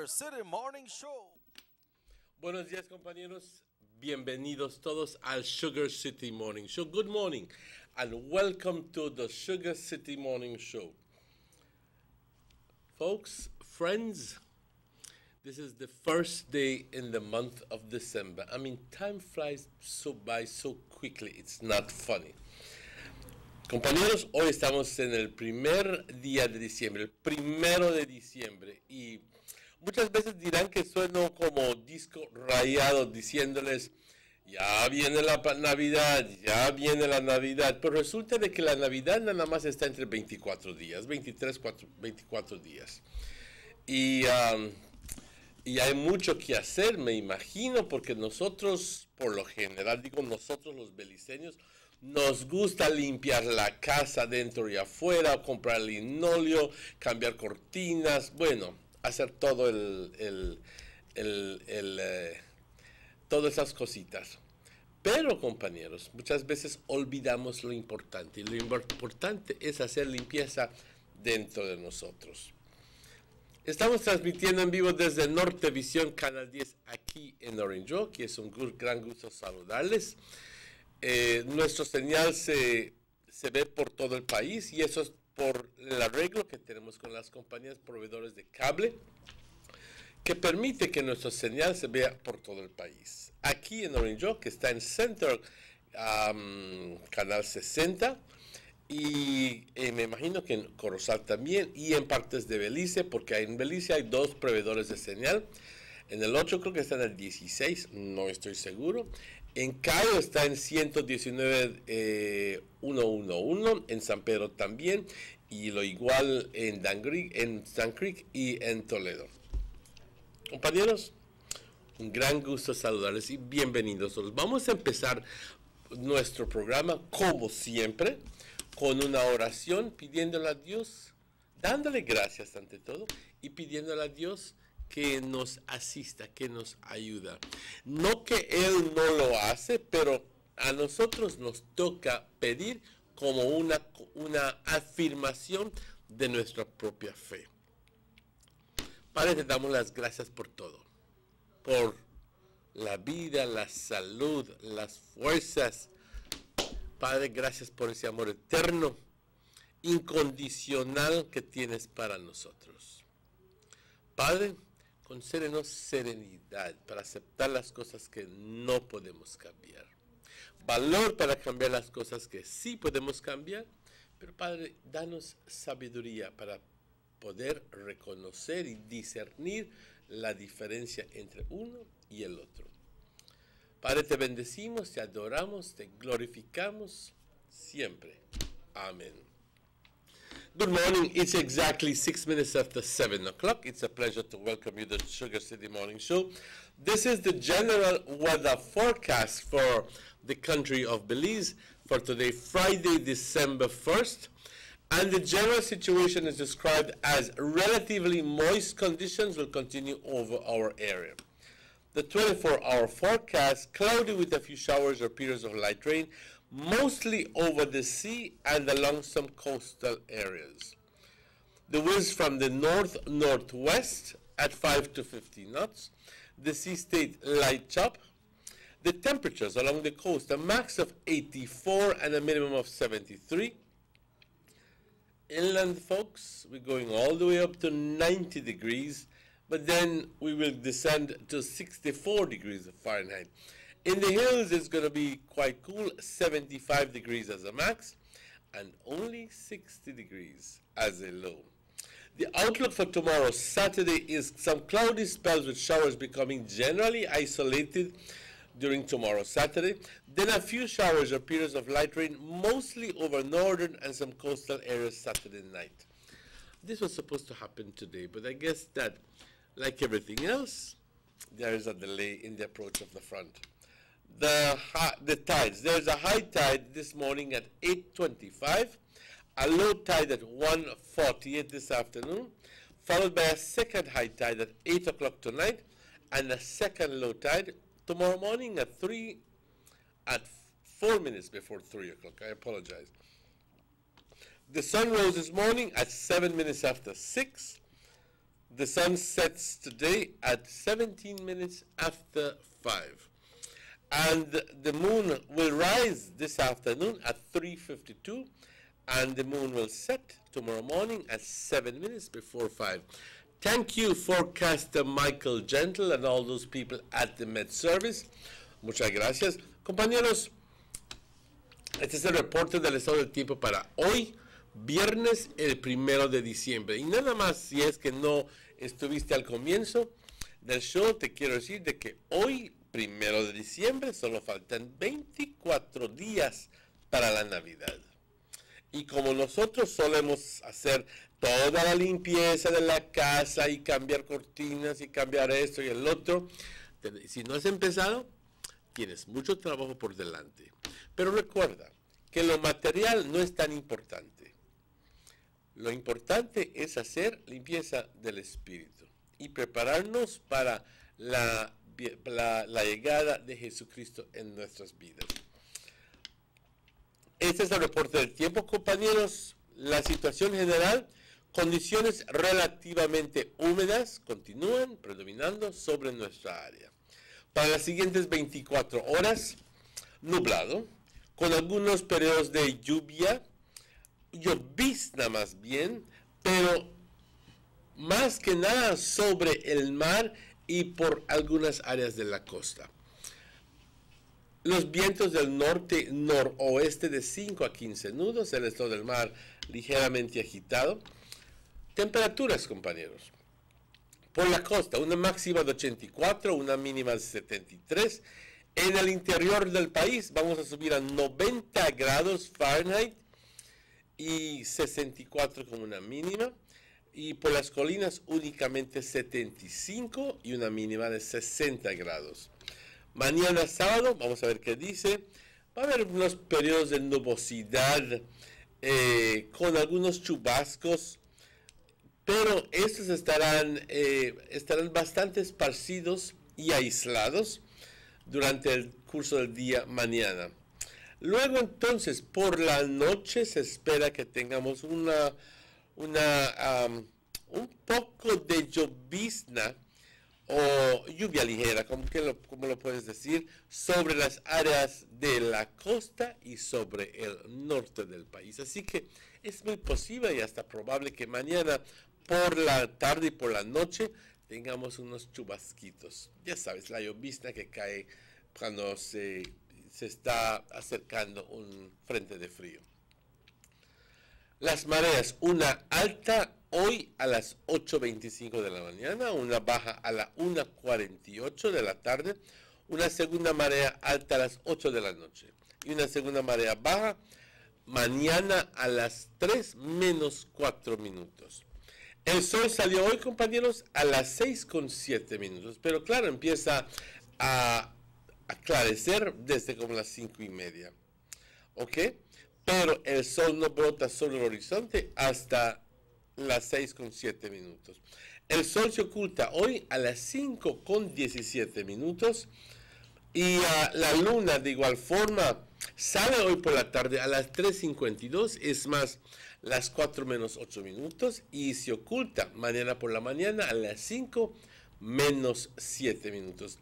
City Morning Show. Buenos días, compañeros. Bienvenidos todos al Sugar City Morning Show. Good morning and welcome to the Sugar City Morning Show. Folks, friends, this is the first day in the month of December. I mean, time flies by so quickly, it's not funny. Compañeros, hoy estamos en el primer día de diciembre, el 1 de diciembre, y muchas veces dirán que sueno como disco rayado diciéndoles, ya viene la Navidad, ya viene la Navidad, pero resulta de que la Navidad nada más está entre 24 días, 24 días. Y hay mucho que hacer, me imagino, porque nosotros, por lo general, digo nosotros los beliceños, nos gusta limpiar la casa dentro y afuera, comprar linóleo, cambiar cortinas, bueno, hacer todo todas esas cositas. Pero, compañeros, muchas veces olvidamos lo importante, y lo importante es hacer limpieza dentro de nosotros. Estamos transmitiendo en vivo desde Nortevisión, Canal 10, aquí en Orange Oak, y es un gran gusto saludarles. Nuestro señal se ve por todo el país, y eso es por el arreglo que tenemos con las compañías proveedores de cable, que permite que nuestra señal se vea por todo el país. Aquí en Orange Oak, que está en Center, Canal 60, y me imagino que en Corozal también, y en partes de Belice, porque en Belice hay dos proveedores de señal. En el 8 creo que está en el 16, no estoy seguro. En Cayo está en 119.111, en San Pedro también, y lo igual en San Creek y en Toledo. Compañeros, un gran gusto saludarles y bienvenidos. Vamos a empezar nuestro programa, como siempre, con una oración, pidiéndole a Dios, dándole gracias ante todo, y pidiéndole a Dios que nos asista, que nos ayuda. No que Él no lo hace, pero a nosotros nos toca pedir como una afirmación de nuestra propia fe. Padre, te damos las gracias por todo, por la vida, la salud, las fuerzas. Padre, gracias por ese amor eterno, incondicional que tienes para nosotros. Padre, concédenos serenidad para aceptar las cosas que no podemos cambiar. Valor para cambiar las cosas que sí podemos cambiar. Pero Padre, danos sabiduría para poder reconocer y discernir la diferencia entre uno y el otro. Padre, te bendecimos, te adoramos, te glorificamos siempre. Amén. Good morning. It's exactly 6 minutes after 7 o'clock. It's a pleasure to welcome you to the Sugar City Morning Show. This is the general weather forecast for the country of Belize for today, Friday, December 1st. And the general situation is described as relatively moist conditions will continue over our area. The 24-hour forecast, cloudy with a few showers or periods of light rain, mostly over the sea and along some coastal areas. The winds from the north-northwest at 5 to 15 knots. The sea stayed light chop. The temperatures along the coast, a max of 84 and a minimum of 73. Inland, folks, we're going all the way up to 90 degrees, but then we will descend to 64 degrees Fahrenheit. In the hills, it's going to be quite cool, 75 degrees as a max, and only 60 degrees as a low. The outlook for tomorrow, Saturday, is some cloudy spells with showers becoming generally isolated during tomorrow, Saturday. Then a few showers or periods of light rain, mostly over northern and some coastal areas Saturday night. This was supposed to happen today, but I guess that, like everything else, there is a delay in the approach of the front. The tides. There's a high tide this morning at 8:25, a low tide at 1:48 this afternoon, followed by a second high tide at 8 o'clock tonight, and a second low tide tomorrow morning at 4 minutes before 3 o'clock. I apologize. The sun rose this morning at 7 minutes after 6. The sun sets today at 17 minutes after 5. And the moon will rise this afternoon at 3:52, and the moon will set tomorrow morning at 7 minutes before 5. Thank you, forecaster Michael Gentle, and all those people at the Met Service. Muchas gracias. Compañeros, este es el reporte del estado del tiempo para hoy, viernes el 1 de diciembre. Y nada más, si es que no estuviste al comienzo del show, te quiero decir de que hoy, 1 de diciembre, solo faltan 24 días para la Navidad. Y como nosotros solemos hacer toda la limpieza de la casa y cambiar cortinas y cambiar esto y el otro, si no has empezado, tienes mucho trabajo por delante. Pero recuerda que lo material no es tan importante. Lo importante es hacer limpieza del espíritu y prepararnos para la llegada de Jesucristo en nuestras vidas. Este es el reporte del tiempo, compañeros. La situación general, condiciones relativamente húmedas continúan predominando sobre nuestra área. Para las siguientes 24 horas, nublado, con algunos periodos de lluvia, llovizna más bien, pero más que nada sobre el mar y por algunas áreas de la costa. Los vientos del norte-noroeste de 5 a 15 nudos, el estado del mar ligeramente agitado. Temperaturas, compañeros. Por la costa, una máxima de 84, una mínima de 73. En el interior del país vamos a subir a 90 grados Fahrenheit y 64 como una mínima. Y por las colinas únicamente 75 y una mínima de 60 grados. Mañana sábado, vamos a ver qué dice. Va a haber unos periodos de nubosidad con algunos chubascos, pero estos estarán bastante esparcidos y aislados durante el curso del día mañana. Luego entonces, por la noche se espera que tengamos un poco de llovizna o lluvia ligera, como lo puedes decir, sobre las áreas de la costa y sobre el norte del país. Así que es muy posible y hasta probable que mañana por la tarde y por la noche tengamos unos chubasquitos. Ya sabes, la llovizna que cae cuando se está acercando un frente de frío. Las mareas, una alta hoy a las 8:25 de la mañana, una baja a la 1:48 de la tarde, una segunda marea alta a las 8 de la noche y una segunda marea baja mañana a las 3 menos 4 minutos. El sol salió hoy, compañeros, a las 6:07 minutos, pero claro, empieza a aclarecer desde como las 5:30, ¿ok? Pero el sol no brota sobre el horizonte hasta las 6:07 minutos. El sol se oculta hoy a las 5:17 minutos y la luna de igual forma sale hoy por la tarde a las 3:52, es más, las 4 menos 8 minutos, y se oculta mañana por la mañana a las 5 menos 7 minutos.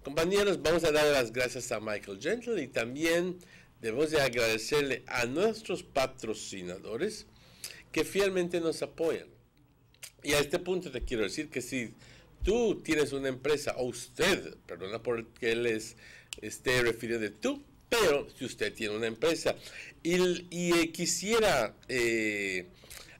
Compañeros, vamos a dar las gracias a Michael Gentle y también debemos de agradecerle a nuestros patrocinadores que fielmente nos apoyan. Y a este punto te quiero decir que si tú tienes una empresa, o usted, perdona por que les esté refiriendo de tú, pero si usted tiene una empresa y quisiera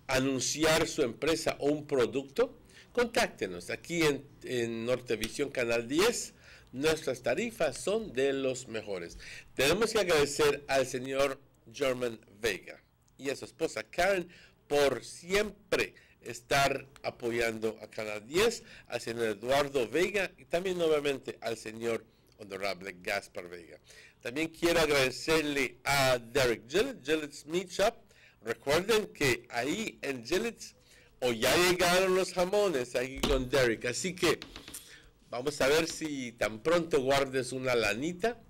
anunciar su empresa o un producto, contáctenos aquí en Nortevisión Canal 10. Nuestras tarifas son de los mejores. Tenemos que agradecer al señor German Vega y a su esposa Karen por siempre estar apoyando a Canal 10, al señor Eduardo Vega y también nuevamente al señor honorable Gaspar Vega. También quiero agradecerle a Derek Gillett, Gillett's Meat Shop. Recuerden que ahí en Gillett's hoy ya llegaron los jamones ahí con Derek, así que vamos a ver si tan pronto guardes una lanita,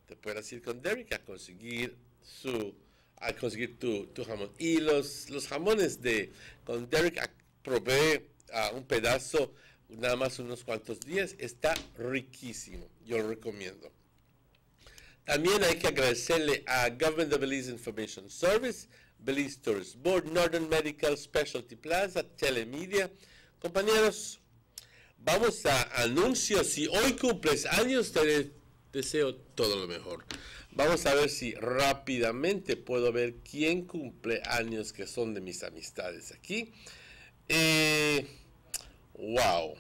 te puedas ir con Derek a conseguir tu jamón. Y los jamones con Derek probé un pedazo, nada más unos cuantos días. Está riquísimo, yo lo recomiendo. También hay que agradecerle a Government of Belize Information Service, Belize Tourist Board, Northern Medical Specialty Plaza, Telemedia. Compañeros, vamos a anuncios. Si hoy cumples años, te deseo todo lo mejor. Vamos a ver si rápidamente puedo ver quién cumple años que son de mis amistades aquí. Wow.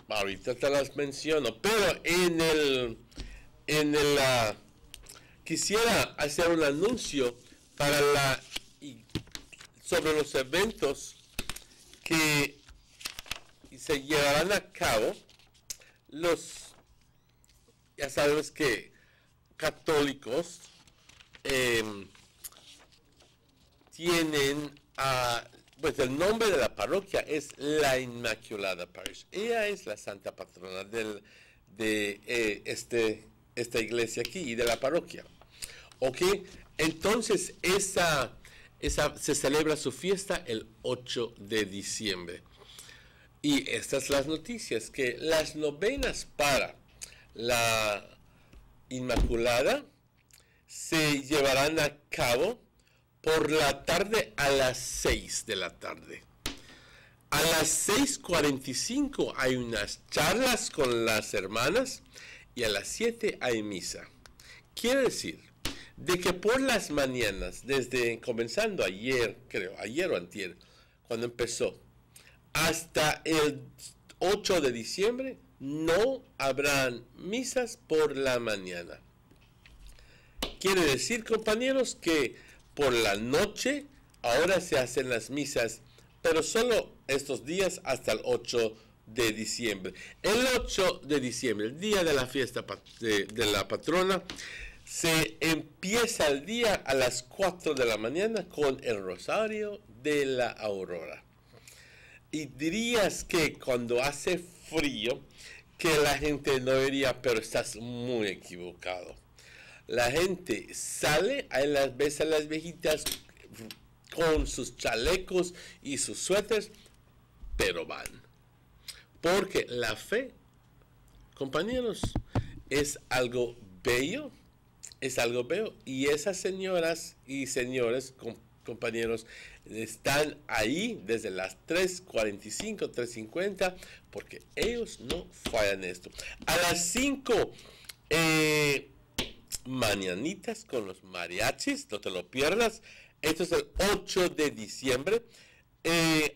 Ahorita te las menciono, pero quisiera hacer un anuncio para sobre los eventos que se llevarán a cabo. Ya sabemos que católicos tienen pues el nombre de la parroquia es la Inmaculada Parish. Ella es la santa patrona de esta iglesia aquí y de la parroquia. ¿Ok? Entonces, se celebra su fiesta el 8 de diciembre. Y estas son las noticias, que las novenas para la Inmaculada se llevarán a cabo por la tarde a las 6 de la tarde. A las 6:45 hay unas charlas con las hermanas y a las 7 hay misa. Quiere decir de que por las mañanas, comenzando ayer o antier, cuando empezó, hasta el 8 de diciembre, no habrán misas por la mañana. Quiere decir, compañeros, que por la noche ahora se hacen las misas, pero solo estos días hasta el 8 de diciembre. El 8 de diciembre, el día de la fiesta de la patrona, se empieza el día a las 4 de la mañana con el rosario de la aurora. Y dirías que cuando hace frío, que la gente no iría, pero estás muy equivocado. La gente sale, ves a las viejitas con sus chalecos y sus suéteres, pero van. Porque la fe, compañeros, es algo bello, y esas señoras y señores, compañeros, están ahí desde las 3:45, 3:50, porque ellos no fallan esto. A las 5, mañanitas con los mariachis, no te lo pierdas. Esto es el 8 de diciembre.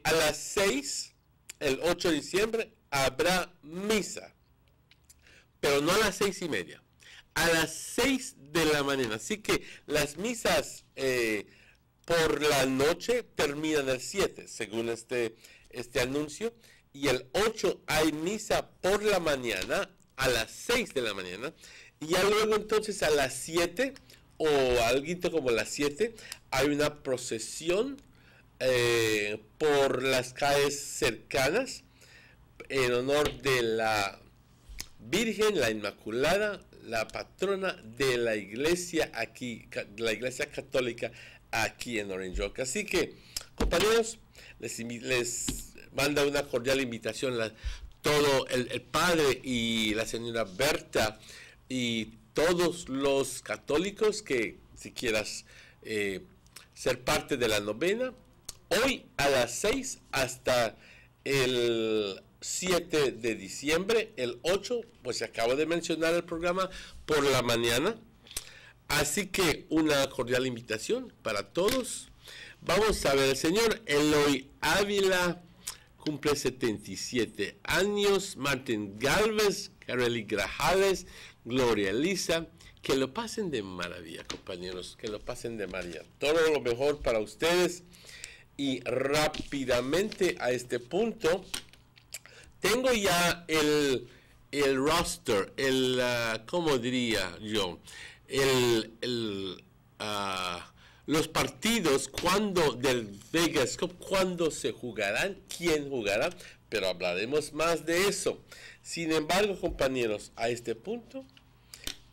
A las 6, el 8 de diciembre, habrá misa. Pero no a las 6:30. A las 6 de la mañana. Así que las misas por la noche terminan el 7, según este anuncio. Y el 8 hay misa por la mañana, a las 6 de la mañana. Y ya luego entonces a las 7 o algo como las 7 hay una procesión por las calles cercanas en honor de la Virgen, la Inmaculada, la patrona de la iglesia aquí, la iglesia católica aquí en Orange Rock. Así que, compañeros, les manda una cordial invitación todo el padre y la señora Berta y todos los católicos que si quieras ser parte de la novena, hoy a las 6 hasta el 7 de diciembre, el 8, pues se acaba de mencionar el programa por la mañana. Así que una cordial invitación para todos. Vamos a ver, el señor Eloy Ávila cumple 77 años, Martín Galvez, Carely Grajales, Gloria Elisa. Que lo pasen de maravilla, compañeros, que lo pasen de maravilla. Todo lo mejor para ustedes. Y rápidamente a este punto, tengo ya el roster, ¿cómo diría yo? Los partidos del Vegas Cup, cuándo se jugarán, quién jugará, pero hablaremos más de eso. Sin embargo, compañeros, a este punto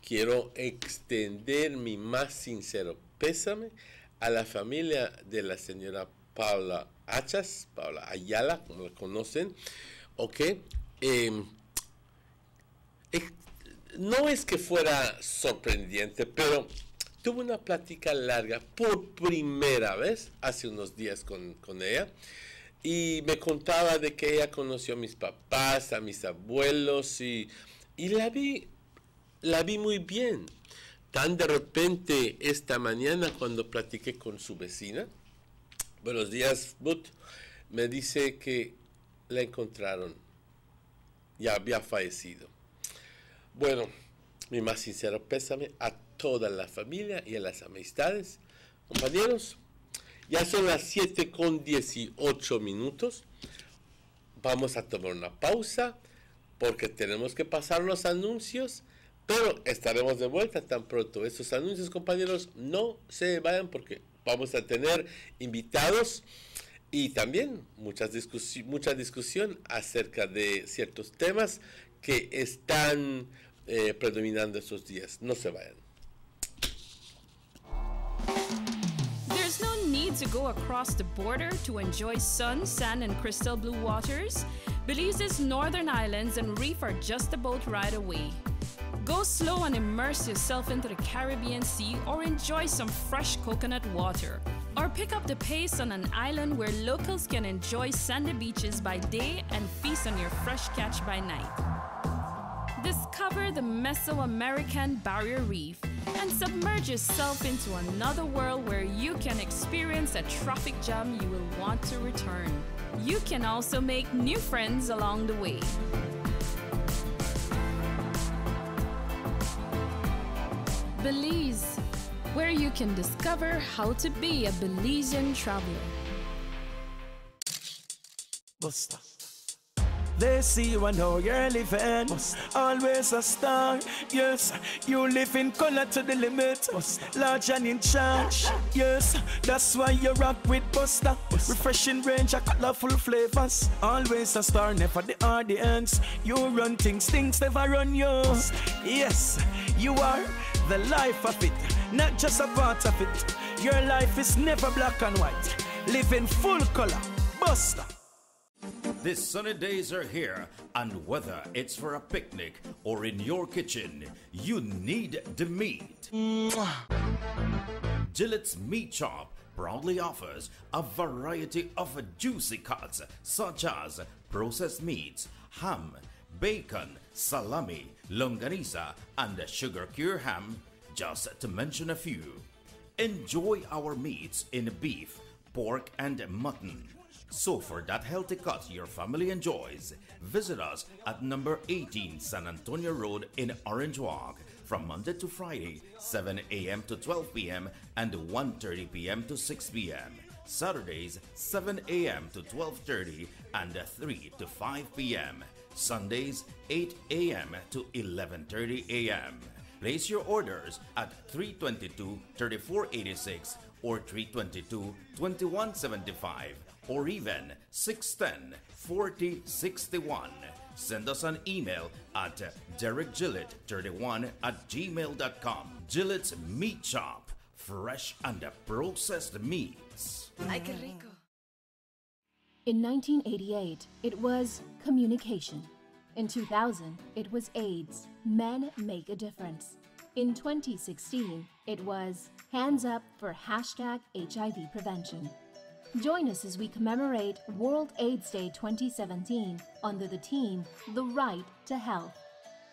quiero extender mi más sincero pésame a la familia de la señora Paula Hachas, Paula Ayala, como la conocen, ¿ok? Eh, eh, no es que fuera sorprendente, pero tuve una plática larga por primera vez hace unos días con ella y me contaba de que ella conoció a mis papás, a mis abuelos y la vi muy bien. Tan de repente esta mañana cuando platiqué con su vecina, buenos días, But, me dice que la encontraron, ya había fallecido. Bueno, mi más sincero pésame a toda la familia y a las amistades. Compañeros, ya son las 7:18. Vamos a tomar una pausa porque tenemos que pasar los anuncios, pero estaremos de vuelta tan pronto. Estos anuncios, compañeros, no se vayan porque vamos a tener invitados y también mucha discusión acerca de ciertos temas que están predominando estos días. No se vayan. There's no need to go across the border to enjoy sun, sand, and crystal blue waters. Belize's northern islands and reef are just a boat ride away. Go slow and immerse yourself into the Caribbean Sea or enjoy some fresh coconut water. Or pick up the pace on an island where locals can enjoy sandy beaches by day and feast on your fresh catch by night. Discover the Mesoamerican Barrier Reef and submerge yourself into another world where you can experience a traffic jam you will want to return. You can also make new friends along the way. Belize, where you can discover how to be a Belizean traveler. Buster. They see you and know you're living. Always a star. Yes, you live in color to the limit. Large and in charge. Yes, that's why you rock with Buster. Refreshing range of colorful flavors. Always a star, never the audience. You run things never run you. Yes, you are the life of it, not just a part of it. Your life is never black and white. Live in full color. Buster. These sunny days are here, and whether it's for a picnic or in your kitchen, you need the meat. Gillette's Meat Shop proudly offers a variety of juicy cuts such as processed meats, ham, bacon, salami, longaniza, and sugar cure ham, just to mention a few. Enjoy our meats in beef, pork, and mutton. So for that healthy cut your family enjoys, visit us at number 18 San Antonio Road in Orange Walk from Monday to Friday, 7 a.m. to 12 p.m. and 1:30 p.m. to 6 p.m. Saturdays, 7 a.m. to 12:30 and 3 to 5 p.m. Sundays, 8 a.m. to 11:30 a.m. Place your orders at 322-3486 or 322-2175 or even 610-4061. Send us an email at derekgillett31@gmail.com. Gillette's Meat Shop, fresh and processed meats. Ay, qué rico. In 1988, it was communication. In 2000, it was AIDS. Men make a difference. In 2016, it was hands up for #HIV prevention. Join us as we commemorate World AIDS Day 2017 under the theme, The Right to Health.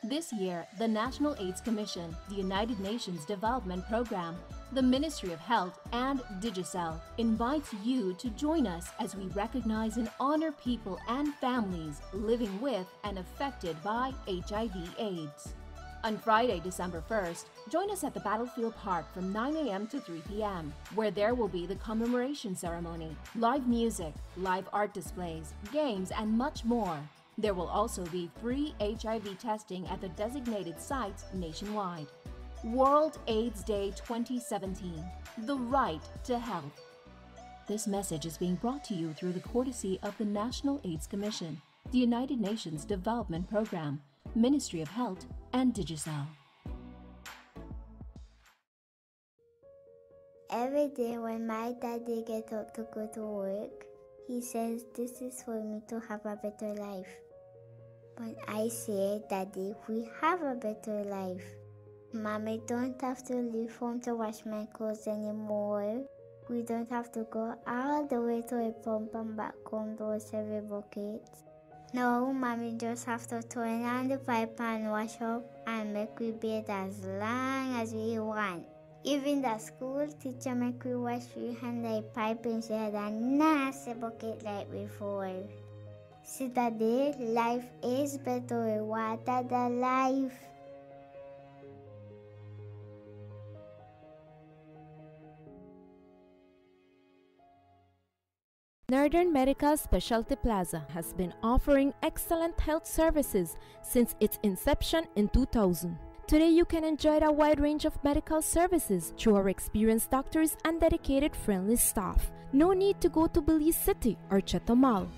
This year, the National AIDS Commission, the United Nations Development Programme, the Ministry of Health, and Digicel invites you to join us as we recognize and honor people and families living with and affected by HIV/AIDS. On Friday, December 1st, join us at the Battlefield Park from 9 a.m. to 3 p.m., where there will be the commemoration ceremony, live music, live art displays, games, and much more. There will also be free HIV testing at the designated sites nationwide. World AIDS Day 2017, The Right to Health. This message is being brought to you through the courtesy of the National AIDS Commission, the United Nations Development Programme, Ministry of Health, and Digicel. Every day when my daddy get up to go to work, he says this is for me to have a better life. But I say, Daddy, we have a better life. Mommy don't have to leave home to wash my clothes anymore. We don't have to go all the way to a pump and back home to wash every bucket. No, Mommy just have to turn on the pipe and wash up and make we bathe as long as we want. Even the school teacher make we wash we hand the pipe instead of a nasty bucket like before. See, Daddy, life is better with water than life. Northern Medical Specialty Plaza has been offering excellent health services since its inception in 2000. Today you can enjoy a wide range of medical services through our experienced doctors and dedicated friendly staff. No need to go to Belize City or Cheto Mall.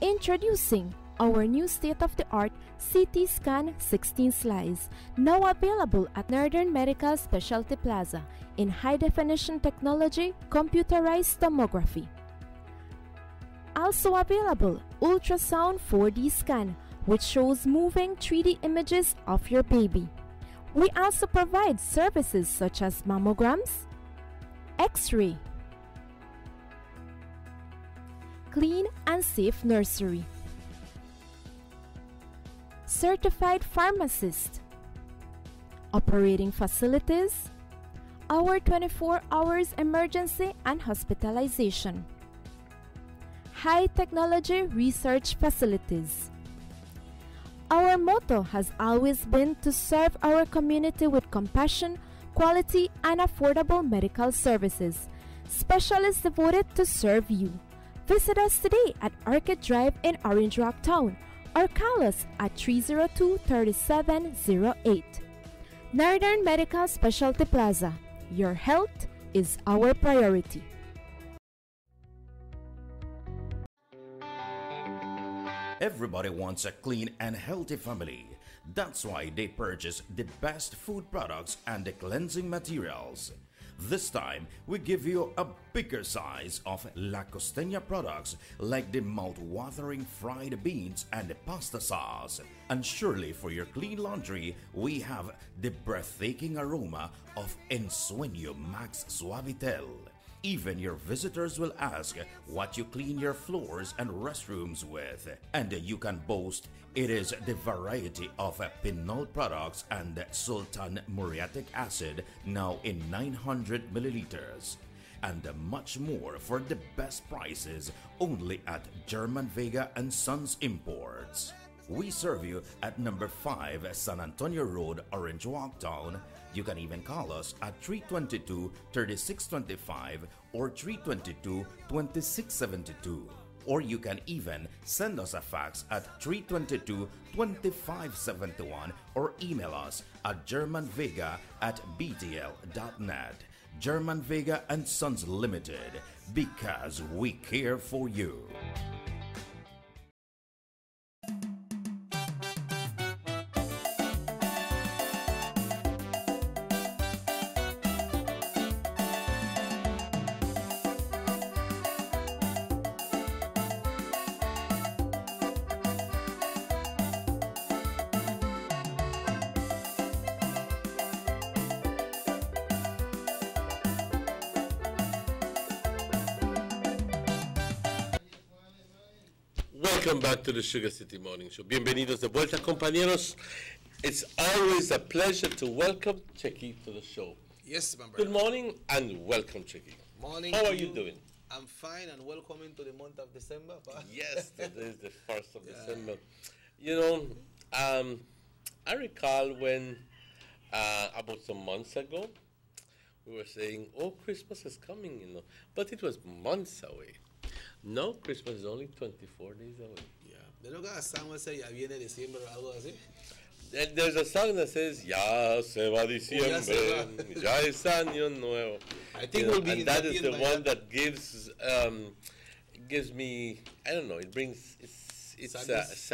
Introducing our new state-of-the-art CT Scan 16 slice, now available at Northern Medical Specialty Plaza in high-definition technology, computerized tomography. Also available, ultrasound 4D scan, which shows moving 3D images of your baby. We also provide services such as mammograms, X-ray, clean and safe nursery, certified pharmacist, operating facilities, our 24 hours emergency and hospitalization, high technology research facilities. Our motto has always been to serve our community with compassion, quality, and affordable medical services. Specialists devoted to serve you. Visit us today at Orchid Drive in Orange Rock Town or call us at 302-3708. Northern Medical Specialty Plaza. Your health is our priority. Everybody wants a clean and healthy family. That's why they purchase the best food products and the cleansing materials. This time, we give you a bigger size of La Costeña products like the mouth-watering fried beans and the pasta sauce. And surely for your clean laundry, we have the breathtaking aroma of Ensueño Max Suavitel. Even your visitors will ask what you clean your floors and restrooms with. And you can boast it is the variety of Pinol products and Sultan muriatic acid now in 900 milliliters. And much more for the best prices only at German Vega and Sons Imports. We serve you at number 5 San Antonio Road, Orange Walk Town. You can even call us at 322-3625 or 322-2672. Or you can even send us a fax at 322-2571 or email us at germanvega@btl.net. German Vega and Sons Limited, because we care for you. Welcome back to the Sugar City Morning Show. Bienvenidos de vuelta, compañeros. It's always a pleasure to welcome Chequi to the show. Yes, my brother. Good morning and welcome, Chequi. Morning. How are you doing? I'm fine and welcome into the month of December. Yes, today is the 1st of December. You know, I recall when about some months ago, we were saying, oh, Christmas is coming, you know, but it was months away. No, Christmas is only 24 days away. Yeah. ¿De lo que a song say, ya viene diciembre o algo así? There's a song that says, ya se va diciembre, ya es año nuevo. I think we'll be and in that is the one that gives me, I don't know, it brings, it's sadness,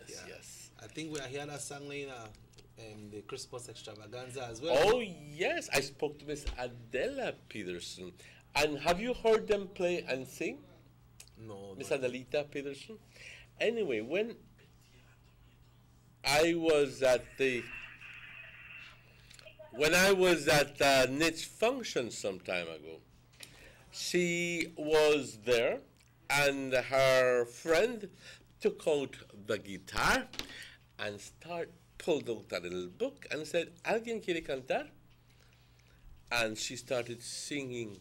Yeah. yes. I think we are here that song in the Christmas extravaganza as well. Oh, yes. I spoke to Miss Adela Peterson. And have you heard them play and sing? No, Miss no. Adelita Peterson? Anyway, when I was at Niche function some time ago, she was there, and her friend took out the guitar and pulled out a little book and said, "Alguien quiere cantar?" And she started singing,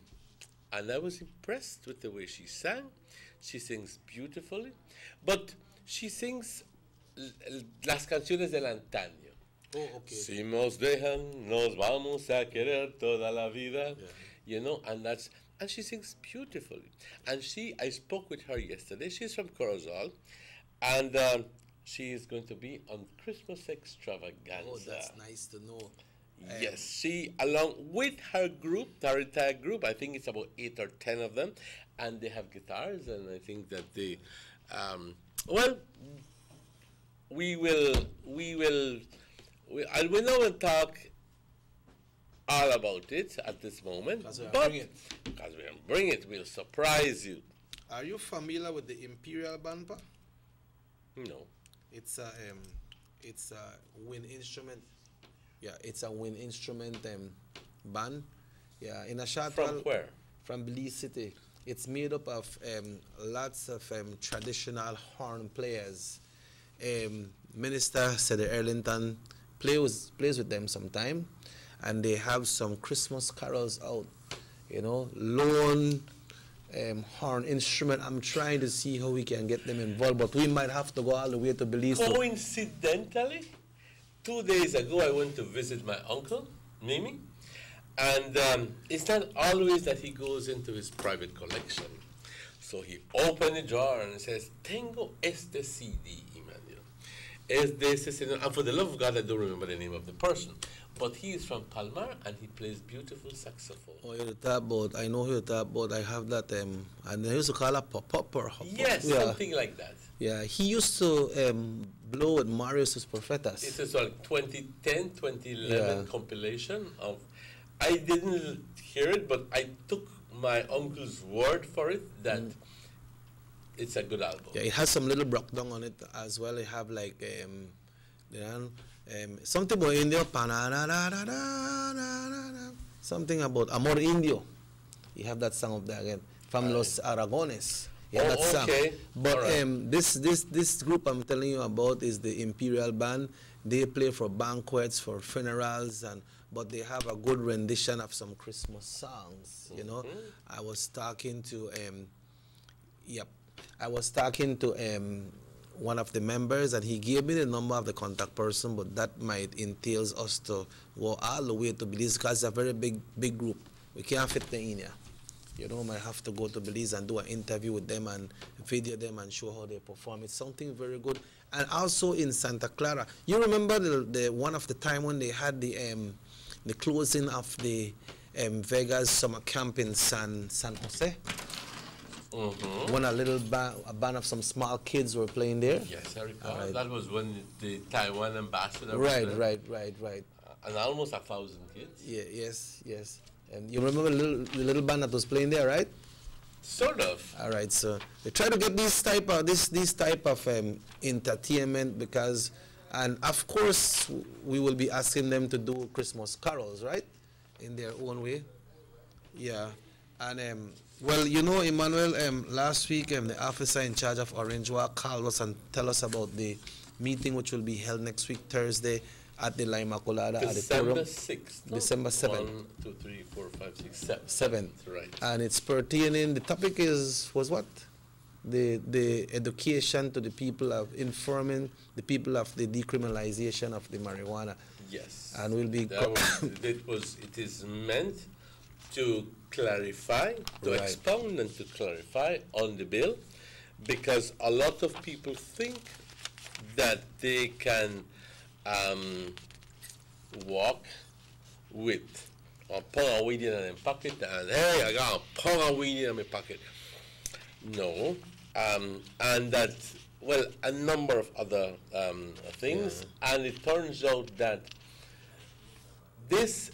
and I was impressed with the way she sang. She sings beautifully, but she sings las canciones del antaño. Oh, okay. Si nos dejan, nos vamos a querer toda la vida. Yeah. You know, and she sings beautifully. And I spoke with her yesterday. She's from Corozal, and she is going to be on Christmas extravaganza. Oh, that's nice to know. Yes, she, along with her group, her entire group, I think it's about 8 or 10 of them, and they have guitars, and I think that they, we're not going to talk all about it at this moment, 'Cause we are but bring it. because we're going to bring it, we'll surprise you. Are you familiar with the Imperial Band, Pa? No. It's a wind instrument. Yeah, it's a wind instrument band. Yeah, in a short From while- where? From Belize City. It's made up of lots of traditional horn players. Minister Cedar Erlington plays with them sometime, and they have some Christmas carols out. You know, lone horn instrument. I'm trying to see how we can get them involved, but we might have to go all the way to Belize. Coincidentally, 2 days ago, I went to visit my uncle, Mimi, and it's not always that he goes into his private collection. So he opened the drawer and says, "Tengo este CD, Emmanuel. Es de este señor." And for the love of God, I don't remember the name of the person. But he is from Palmar, and he plays beautiful saxophone. Oh, you're the top boat. I know who you're the top boat. I have that, and they used to call it pop or hop. Yes, Yeah. something like that. Yeah, he used to blow with Marius Prophetas. It's a sort of 2010, 2011 Yeah. compilation of. I didn't hear it, but I took my uncle's word for it that it's a good album. Yeah, it has some little breakdown on it as well. It have like something about Indio, something about Amor Indio. You have that song up there again from Los Aragones. Yeah, Oh, that song. okay. But Alright. this group I'm telling you about is the Imperial Band. They play for banquets, for funerals, but they have a good rendition of some Christmas songs. You know, I was talking to one of the members, and he gave me the number of the contact person, but that might entails us to go all the way to Belize because it's a very big group. We can't fit them in here. You know, might have to go to Belize and do an interview with them and video them and show how they perform. It's something very good. And also in Santa Clara, you remember the one of the time when they had the closing of the Vegas summer camp in San Jose? When a band of some small kids were playing there. Yes, I recall. Alright. That was when the Taiwan ambassador Right, was there. right. And almost 1,000 kids. Yeah, yes. And you remember the little band that was playing there, right? Sort of. All right, so they try to get this type of entertainment because, and of course, we will be asking them to do Christmas carols, right, in their own way. Yeah, and well, you know, Emmanuel, last week the officer in charge of Orange Walk called us and tell us about the meeting which will be held next week Thursday at the La Immaculada December Auditorium. 6th. December 7th. 1, 2, 3, 4, 5, 6, 7. 7th. Right. And it's pertaining, the topic was what? The education to the people of informing the people of the decriminalization of the marijuana. Yes. And we'll be it is meant to clarify, to Right. expound and to clarify on the bill, because a lot of people think that they can walk with a pound of weed in their pocket and, hey, I got a pound of weed in my pocket. No. And that well, a number of other things, and it turns out that this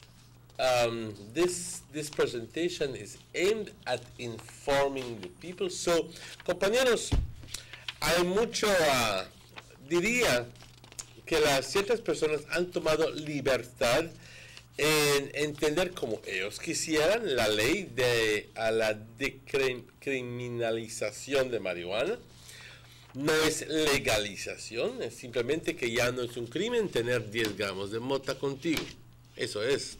this presentation is aimed at informing the people. So, compañeros, hay mucho, diría que ciertas personas han tomado libertad en entender como ellos quisieran la ley de la decriminalización de marihuana. No es legalización, es simplemente que ya no es un crimen tener 10 gramos de mota contigo. Eso es.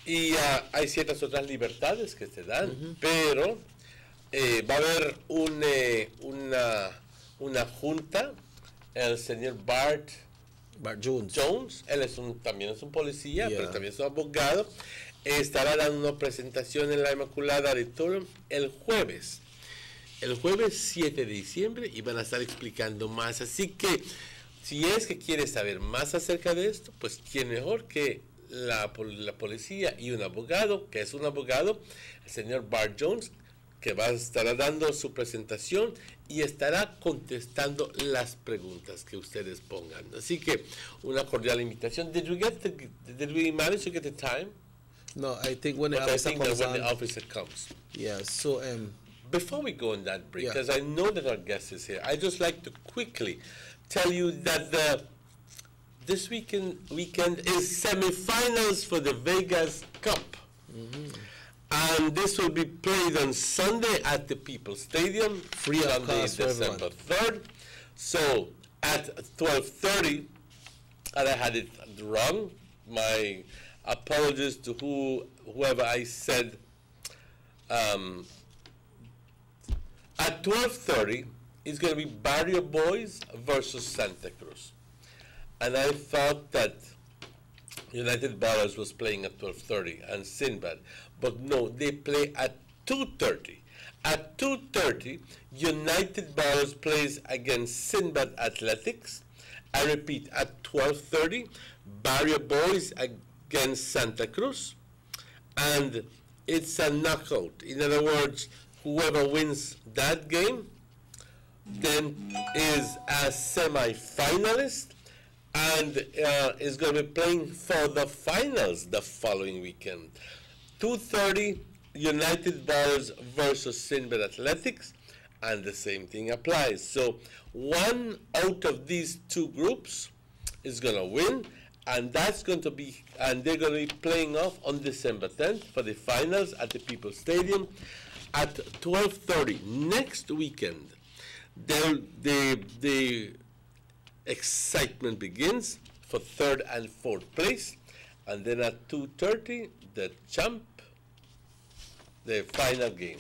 Y hay ciertas otras libertades que se dan, pero va a haber una junta. El señor Bart Jones, él también es un policía, pero también es un abogado, estará dando una presentación en la Inmaculada Auditorium el jueves 7 de diciembre, y van a estar explicando más. Así que, si es que quieres saber más acerca de esto, pues quién mejor que la policía y un abogado, que es un abogado, el señor Bart Jones, que va a estar dando su presentación y estará contestando las preguntas que ustedes pongan. Así que una cordial invitación. Did we manage to get the time? No, I think when the Okay, I officer think that comes when on. the officer comes. Yeah, so Before we go on that break, Yeah. because I know that our guest is here, I'd just like to quickly tell you that this weekend is semifinals for the Vegas Cup. And this will be played on Sunday at the People's Stadium, Free of Sunday, cost for December everyone. 3rd. So at 12:30, and I had it wrong. My apologies to whoever I said. At 12:30, it's going to be Barrio Boys versus Santa Cruz. And I thought that United Ballers was playing at 12:30 and Sinbad. But no, they play at 2:30. At 2:30, United Ballers plays against Sinbad Athletics. I repeat, at 12:30, Barrio Boys against Santa Cruz. And it's a knockout. In other words, whoever wins that game then is a semi-finalist and is going to be playing for the finals the following weekend. 2:30, United Ballers versus Sinbad Athletics, and the same thing applies. So one out of these two groups is going to win, and that's going to be, and they're going to be playing off on December 10th for the finals at the People's Stadium at 12:30 next weekend. The excitement begins for third and fourth place, and then at 2:30 the final game.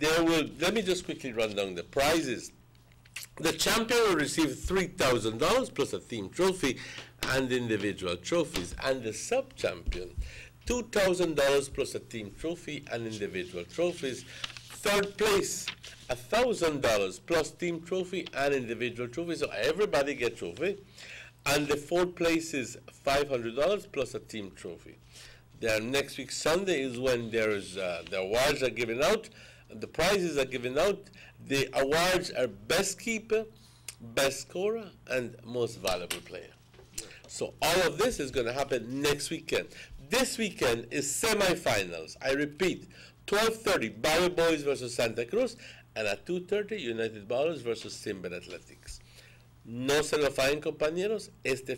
Let me just quickly run down the prizes. The champion will receive $3,000 plus a team trophy and individual trophies, and the sub-champion $2,000 plus a team trophy and individual trophies. Third place, $1,000 plus team trophy and individual trophies, so everybody gets trophy. And the fourth place is $500 plus a team trophy. Then next week Sunday is when the awards are given out, the prizes are given out. The awards are best keeper, best scorer, and most valuable player. So all of this is going to happen next weekend. This weekend is semifinals. I repeat, 12:30 Barrio Boys versus Santa Cruz, and at 2:30 United Ballers versus Sinbad Athletics. No se lo fallen, compañeros, este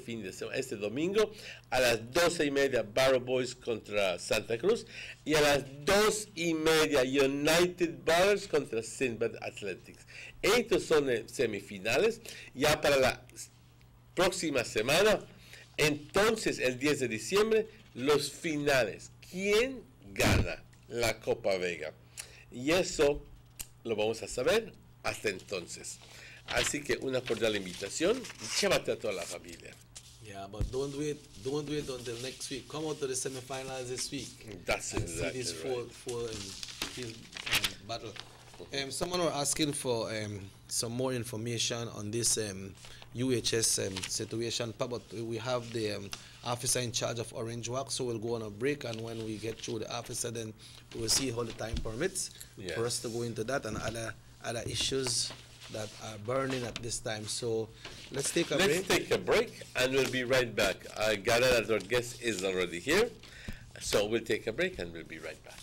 domingo a las 12:30 Barrio Boys contra Santa Cruz, y a las 2:30 United Ballers contra Sinbad Athletics. Estos son semifinales. Ya para la próxima semana, entonces el 10 de diciembre, los finales. ¿Quién gana la Copa Vega? Y eso lo vamos a saber hasta entonces. Así que una cordial invitación, llévate a toda la familia. yeah, but don't wait until next week. Come out to the semifinals this week. That's and exactly see this right. full battle. Someone were asking for some more information on this UHS situation, but we have the officer in charge of Orange Walk, so we'll go on a break, and when we get through the officer, then we'll see how the time permits for us to go into that and other issues that are burning at this time. So let's take a Let's break. take a break, and we'll be right back. I gather that our guest is already here, so we'll take a break, and we'll be right back.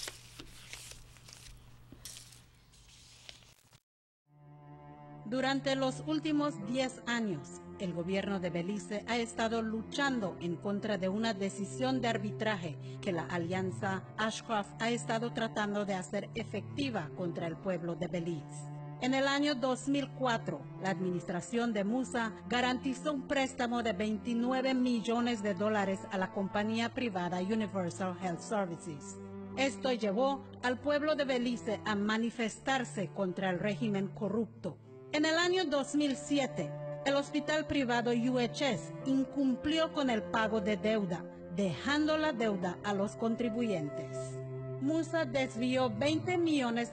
Durante los últimos 10 años, el gobierno de Belice ha estado luchando en contra de una decisión de arbitraje que la Alianza Ashcroft ha estado tratando de hacer efectiva contra el pueblo de Belice. En el año 2004, la administración de Musa garantizó un préstamo de $29 millones a la compañía privada Universal Health Services. Esto llevó al pueblo de Belice a manifestarse contra el régimen corrupto. En el año 2007, el hospital privado UHS incumplió con el pago de deuda, dejando la deuda a los contribuyentes. Musa desvió $20 millones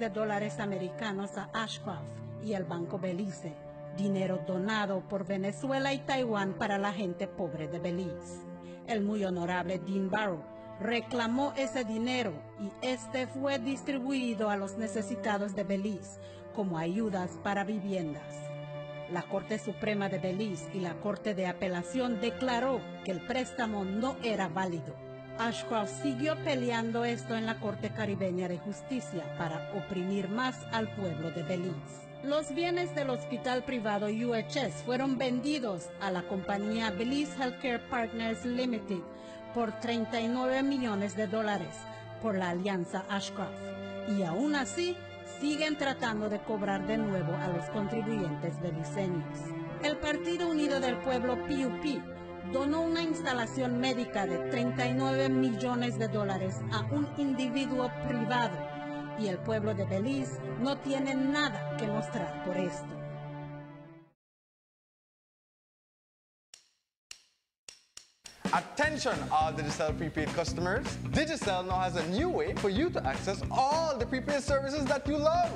americanos a Ashcroft y el Banco Belice, dinero donado por Venezuela y Taiwán para la gente pobre de Belice. El muy honorable Dean Barrow reclamó ese dinero y este fue distribuido a los necesitados de Belice como ayudas para viviendas. La Corte Suprema de Belice y la Corte de Apelación declaró que el préstamo no era válido. Ashcroft siguió peleando esto en la Corte Caribeña de Justicia para oprimir más al pueblo de Belice. Los bienes del hospital privado UHS fueron vendidos a la compañía Belize Healthcare Partners Limited por $39 millones por la Alianza Ashcroft, y aún así siguen tratando de cobrar de nuevo a los contribuyentes beliceños. El Partido Unido del Pueblo PUP donó una instalación médica de $39 millones a un individuo privado, y el pueblo de Belice no tiene nada que mostrar por esto. Attention all Digicel prepaid customers. Digicel now has a new way for you to access all the prepaid services that you love.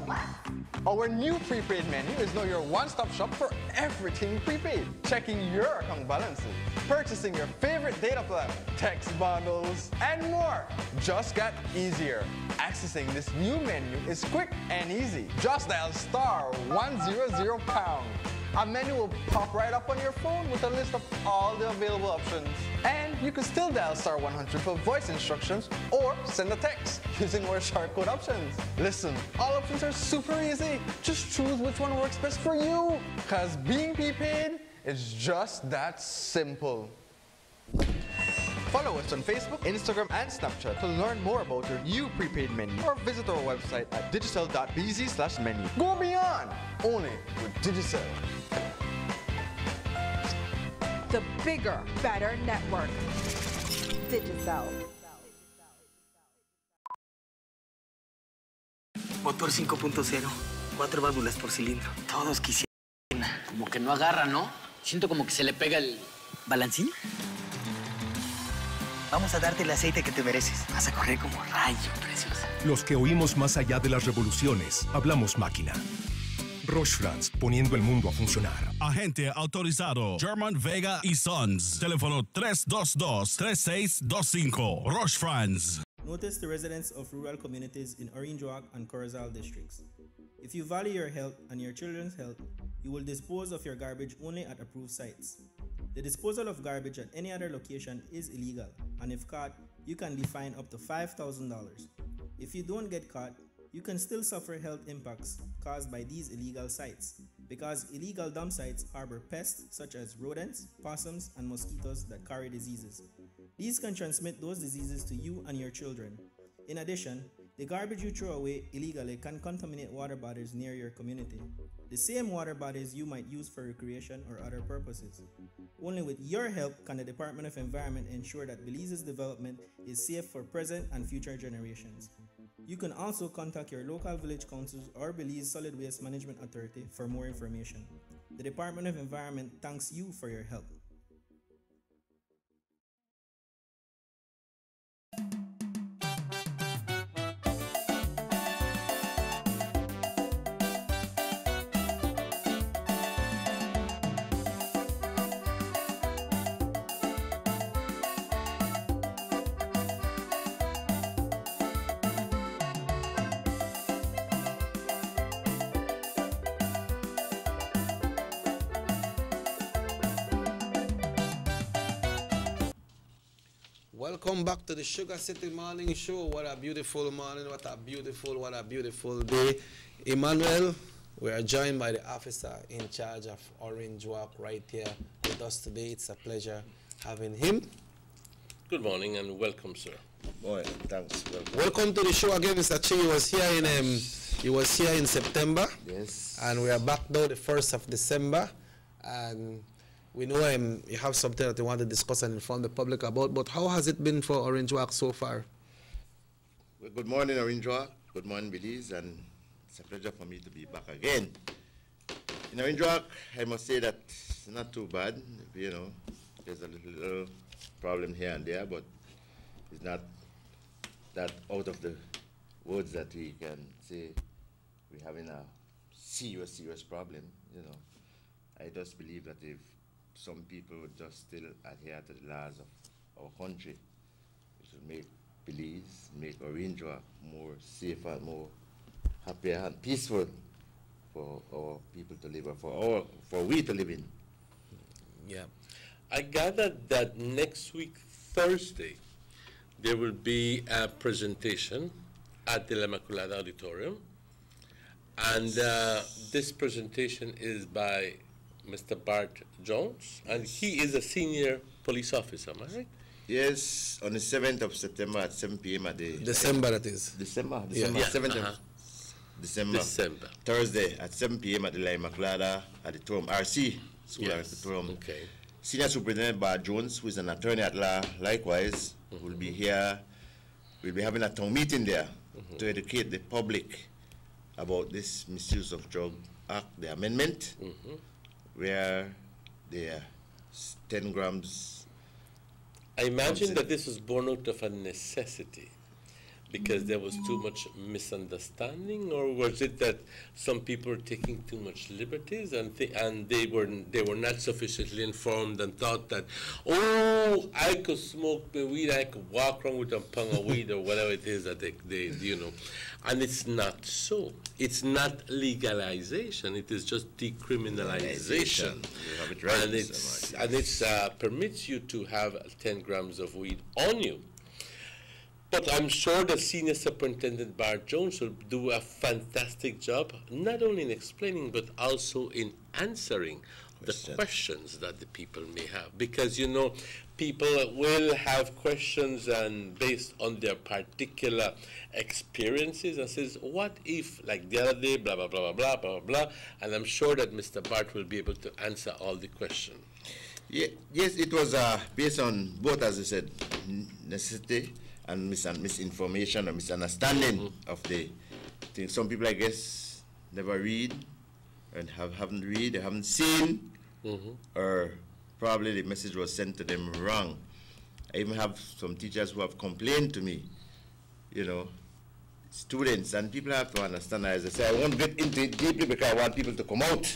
Our new prepaid menu is now your one-stop shop for everything prepaid. Checking your account balances, purchasing your favorite data plan, text bundles, and more just got easier. Accessing this new menu is quick and easy. Just dial *100#. A menu will pop right up on your phone with a list of all the available options. And you can still dial *100 for voice instructions or send a text using our shortcode options. Listen, all options are super easy. Just choose which one works best for you. Cause being prepaid is just that simple. Follow us on Facebook, Instagram, and Snapchat to learn more about your new prepaid menu, or visit our website at digicel.bz/menu. Go beyond, only with Digicel. The bigger, better network. Digicel. Motor 5.0, 4 válvulas por cilindro. Todos quisieran. Como que no agarra, ¿no? Siento como que se le pega el balancín. Vamos a darte el aceite que te mereces. Vas a correr como rayo, preciosa. Los que oímos más allá de las revoluciones, hablamos máquina. Roche France, poniendo el mundo a funcionar. Agente autorizado German Vega y Sons. Teléfono 322-3625. Roche France. Notice the residents of rural communities in Orange Walk and Corozal districts. If you value your health and your children's health, you will dispose of your garbage only at approved sites. The disposal of garbage at any other location is illegal, and if caught, you can be fined up to $5,000. If you don't get caught, you can still suffer health impacts caused by these illegal sites, because illegal dump sites harbor pests such as rodents, possums, and mosquitoes that carry diseases. These can transmit those diseases to you and your children. In addition, the garbage you throw away illegally can contaminate water bodies near your community, the same water bodies you might use for recreation or other purposes. Only with your help can the Department of Environment ensure that Belize's development is safe for present and future generations. You can also contact your local village councils or Belize Solid Waste Management Authority for more information. The Department of Environment thanks you for your help. Welcome back to the Sugar City Morning Show. What a beautiful morning, what a beautiful day. Emmanuel, we are joined by the officer in charge of Orange Walk right here with us today. It's a pleasure having him. Good morning and welcome, sir. Boy, thanks. Welcome to the show again, Mr. Chi. He was here in September. Yes. And we are back now the 1st of December. And we know you have something that you want to discuss and inform the public about, but how has it been for Orange Walk so far? Well, good morning, Orange Walk. Good morning, Belize, and it's a pleasure for me to be back again. In Orange Walk, I must say that it's not too bad. You know, there's a little problem here and there, but it's not that out of the woods that we can say we're having a serious problem. You know, I just believe that if some people would just still adhere to the laws of our country, it will make Belize, make Orange Walk more safer, more happier and peaceful for our people to live, or for we to live in. Yeah. I gathered that next week, Thursday, there will be a presentation at the La Immaculada Auditorium. And this presentation is by Mr. Bart Jones, and he is a senior police officer, am I right? Yes, on the 7th of September at 7 p.m. at the... December, that is. December, Yeah. 7th of December. Thursday at 7 p.m. at the La Immaculada Auditorium, RC School Auditorium. Okay. Senior Superintendent Bart Jones, who is an attorney at law, likewise, will be here. We'll be having a town meeting there to educate the public about this Misuse of Drug Act, the amendment, where there are 10 grams. I imagine that this was born out of a necessity because there was too much misunderstanding, or was it that some people were taking too much liberties and they were not sufficiently informed and thought that, oh, I could smoke the weed, I could walk around with a pound of weed or whatever it is that they you know, and it's not so. It's not legalization. It is just decriminalization. You have it right, and it's permits you to have 10 grams of weed on you. But I'm sure that Senior Superintendent Bart Jones will do a fantastic job, not only in explaining, but also in answering the questions that the people may have. Because, you know, people will have questions and based on their particular experiences and says, what if, like the other day, blah, blah, blah, blah, blah, blah, blah. And I'm sure that Mr. Bart will be able to answer all the questions. Yeah, yes, it was based on both, as you said, necessity and misinformation or misunderstanding of the thing. Some people, I guess, never read and haven't read, they haven't seen, or probably the message was sent to them wrong. I even have some teachers who have complained to me, you know, students, and people have to understand, as I say, I won't get into it deeply because I want people to come out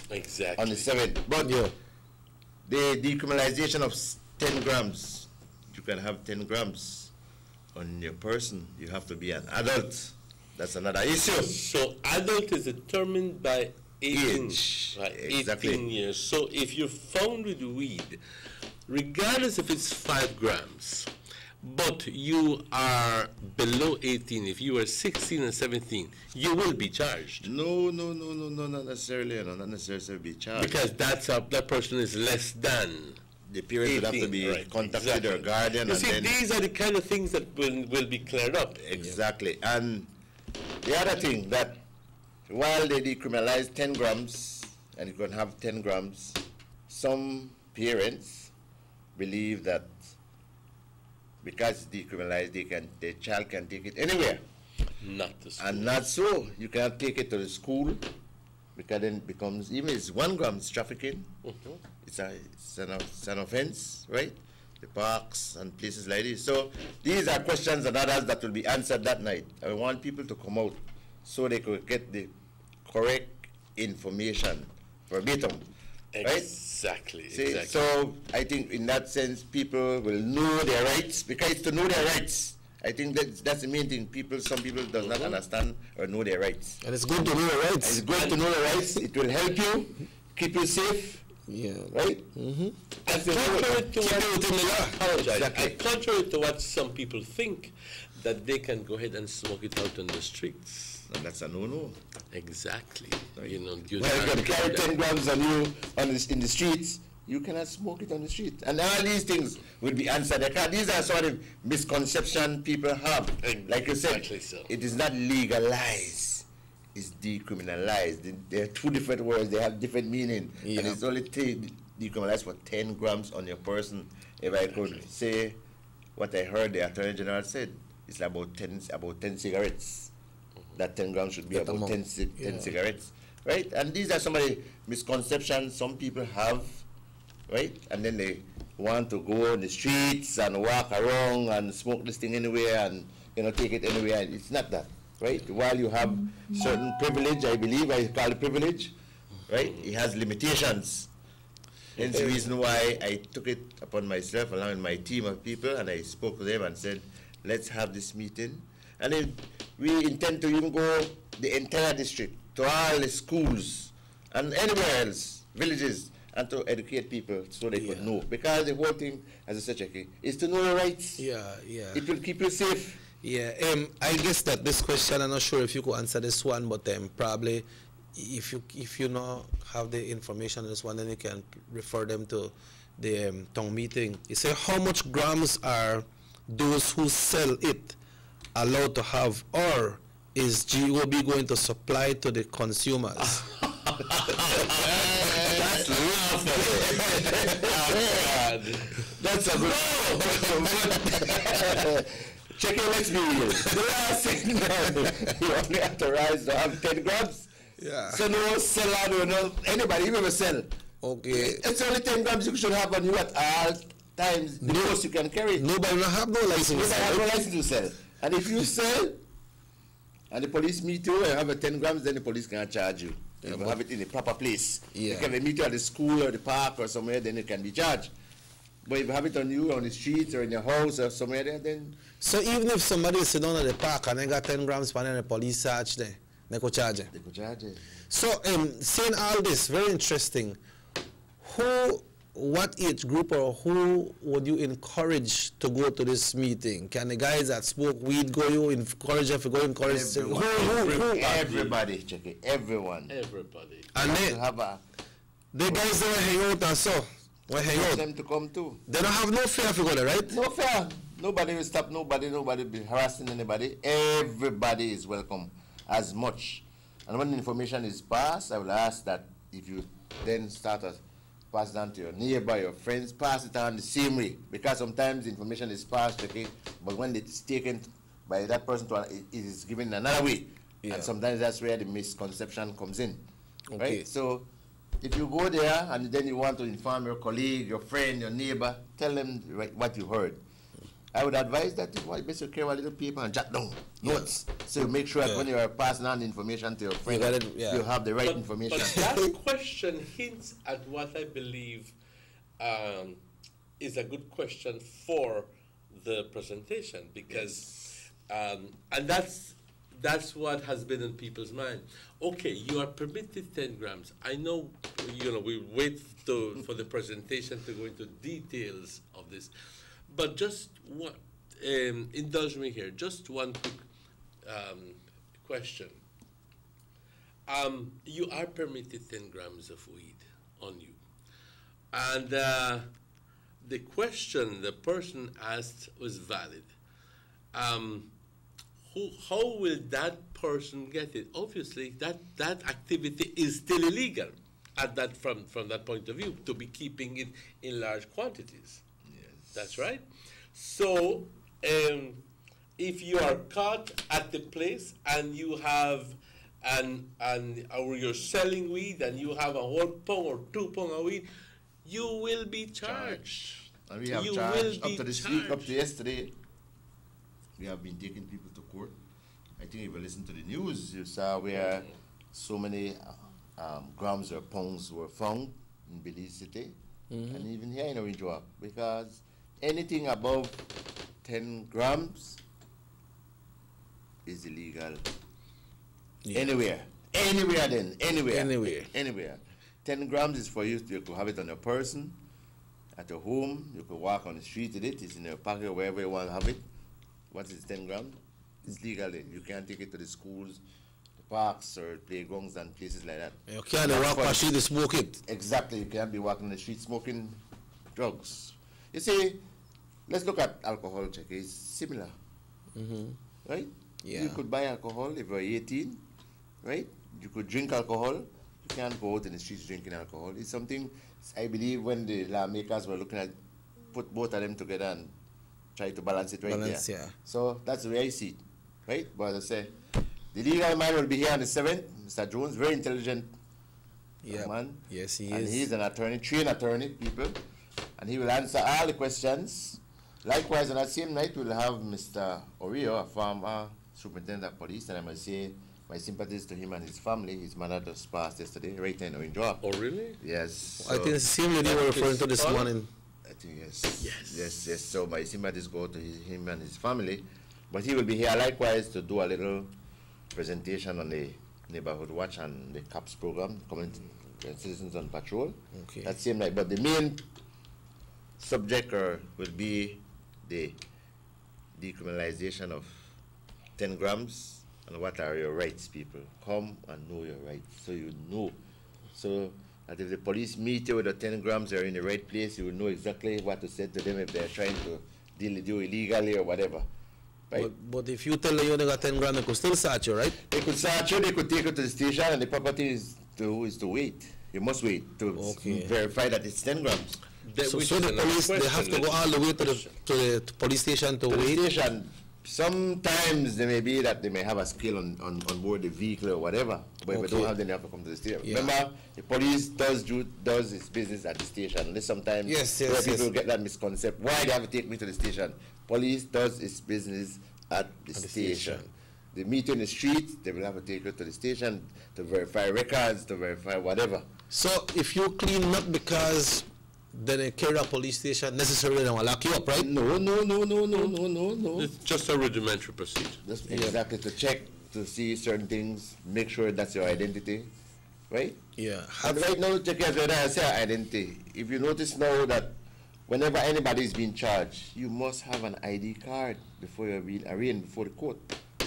on the 7th. But the decriminalization of 10 grams, you can have 10 grams on your person. You have to be an adult. That's another issue. So adult is determined by age. Right, Exactly. 18 years. So if you're found with weed, regardless if it's 5 grams, but you are below 18, if you are 16 and 17, you will be charged. No, not necessarily. No, not necessarily be charged. Because that person is less than. The parents would have to be contacted their guardian. You and see, then these are the kind of things that will be cleared up. Exactly. And the other thing, that while they decriminalize 10 grams, and you can have 10 grams, some parents believe that because it's decriminalized, their child can take it anywhere. Not the school. And not so. You cannot take it to the school, because then it becomes, even it's 1 gram, it's trafficking. It's an offense, right? The parks and places like this. So these are questions and others that will be answered that night. I want people to come out so they could get the correct information verbatim, right? Exactly. See, so I think in that sense, people will know their rights, because it's to know their rights. I think that's the main thing. Some people do not understand or know their rights. And it's good to know your rights. It's good to know your rights. It will help you, keep you safe, Yeah. Right? And contrary to what some people think, that they can go ahead and smoke it out on the streets. And that's a no-no. Exactly. You know, you can carry 10 grams on you in the streets. You cannot smoke it on the street. And all these things will be answered. These are sort of misconceptions people have. Like you said, it is not legalized. It's decriminalized. There are two different words. They have different meaning. And it's only decriminalized for 10 grams on your person. If I could say what I heard the Attorney General said, it's about 10 cigarettes. That 10 grams should be about 10 cigarettes. Right? And these are some of the misconceptions some people have. Right? And then they want to go on the streets and walk around and smoke this thing anywhere and, you know, take it anywhere. It's not that, right? While you have certain privilege, I believe, I call it privilege, right? It has limitations. Hence the reason why I took it upon myself along with my team of people, and I spoke to them and said, let's have this meeting. And then we intend to even go the entire district, to all the schools and anywhere else, villages, and to educate people so they could know. Because the whole thing, as I said, Jackie, is to know your rights. Yeah. It will keep you safe. Yeah, I guess that this question, I'm not sure if you could answer this one, but probably if you not have the information on this one, then you can refer them to the town meeting. You say, how much grams are those who sell it allowed to have, or is GOB going to supply to the consumers? That's That's a good. Check your let's be real. The last thing you only authorized to have 10 grams. Yeah. So no seller, no anybody, you ever sell. Okay. It's only 10 grams you should have on you at all times. The most you can carry. Nobody will have no license. Nobody have no license to sell. And if you sell, and the police meet you and have a 10 grams, then the police can charge you. You have it in a proper place. Yeah. If they meet you at the school or the park or somewhere, then you can be charged. But if you have it on you on the streets or in your house or somewhere there, then... So even if somebody sit down at the park and they got 10 grams per and the police search there, they could charge it? They could charge it. So saying all this, very interesting, what age group or who would you encourage to go to this meeting? Can the guys that smoke weed go, you encourage them to go, encourage everybody, check it, everyone. Everybody. And they have a... The guys that hang out and so, will hang out. Them to come too. They don't have no fear if you go there, right? No fear. Nobody will stop nobody will be harassing anybody. Everybody is welcome as much. And when the information is passed, I will ask that if you then start to pass it on to your neighbor, your friends, pass it on the same way. Because sometimes the information is passed, okay, but when it's taken by that person, it is given another way. Yeah. And sometimes that's where the misconception comes in. Okay. Right? So if you go there and then you want to inform your colleague, your friend, your neighbor, tell them what you heard. I would advise that you best carry a little paper and jot down notes. So make sure that when you are passing on information to your friend, you have the right information. But that question hints at what I believe is a good question for the presentation, because and that's what has been in people's mind. Okay, you are permitted 10 grams. I know, we wait for the presentation to go into details of this. But just one, indulge me here, just one quick question. You are permitted 10 grams of weed on you. And the question the person asked was valid. How will that person get it? Obviously, that activity is still illegal from that point of view, to be keeping it in large quantities. That's right. So, if you are caught at the place and you have or you're selling weed and you have a whole pound or 2 pounds of weed, you will be charged. And we have charged up to this week, up to yesterday. We have been taking people to court. I think if you listen to the news, you saw where so many grams or pounds were found in Belize City, and even here in Orange Walk, because anything above 10 grams is illegal. Yeah. Anywhere. 10 10 grams is for you. You could have it on your person, at your home. You could walk on the street with it. It's in your pocket, wherever you want to have it. What is 10 grams? It's legal. You can't take it to the schools, the parks, or playgrounds and places like that. You can't walk on the street to smoke it. Exactly. You can't be walking on the street smoking drugs. You see, let's look at alcohol check. It's similar. Right? Yeah. You could buy alcohol if you're 18, right? You could drink alcohol. You can't go out in the streets drinking alcohol. It's something, I believe, when the lawmakers were looking at, put both of them together and try to balance it right there. Yeah. So that's the way I see it, right? But as I say, the legal man will be here on the 7th. Mr. Jones, very intelligent man. Yes, he and is. He's an attorney, trained attorney, people. And he will answer all the questions. Likewise, on that same night, we'll have Mr. Orio, a former superintendent of police, and I must say my sympathies to him and his family. His mother just passed yesterday, right in Orange Walk. Oh, really? Yes. I think it's the same lady we're referring to this morning. I think yes. So my sympathies go to him and his family. But he will be here likewise to do a little presentation on the Neighborhood Watch and the CAPS program, Community Citizens on Patrol. Okay. That same night. But the main subject will be the decriminalization of 10 grams and what are your rights, people. Come and know your rights so you know. So that if the police meet you with the 10 grams, you're in the right place, you will know exactly what to say to them if they're trying to deal with you illegally or whatever. Right? But if you tell them you only got 10 grams, they could still search you, right? They could search you, they could take you to the station, and the property is to wait. You must wait to verify that it's 10 grams. So the police, they have to go all the way to the police station to wait? Station. Sometimes there may be that they may have a scale on board the vehicle or whatever, but if they don't have, then they have to come to the station. Yeah. Remember, the police does its business at the station. There's sometimes people get that misconception. Why they have to take me to the station? Police does its business at the station. They meet you in the street, they will have to take you to the station to verify records, to verify whatever. So if you clean up because then they carry a police station, necessarily they will lock you up, right? No. It's just a rudimentary procedure. Exactly, to check, to see certain things, make sure that's your identity, right? Yeah. And right now, check your identity. If you notice now that whenever anybody is being charged, you must have an ID card before you're being arraigned before the court.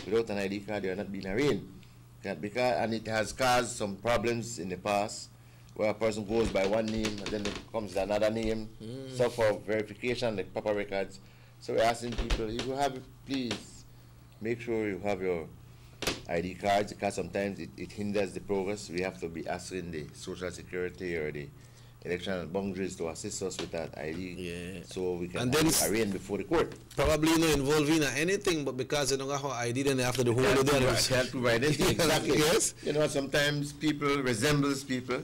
Without an ID card, you're not being arraigned. And it has caused some problems in the past, where a person goes by one name and then it comes another name. So for verification, the proper records. So we're asking people, if you have it, please make sure you have your ID cards, because sometimes it hinders the progress. We have to be asking the Social Security or the electoral boundaries to assist us with that ID, so we can arraign before the court. Probably not involving anything, but because they don't have ID, then they have to do whole of it. Can't provide anything. Exactly. Yes. You know, sometimes people resembles people,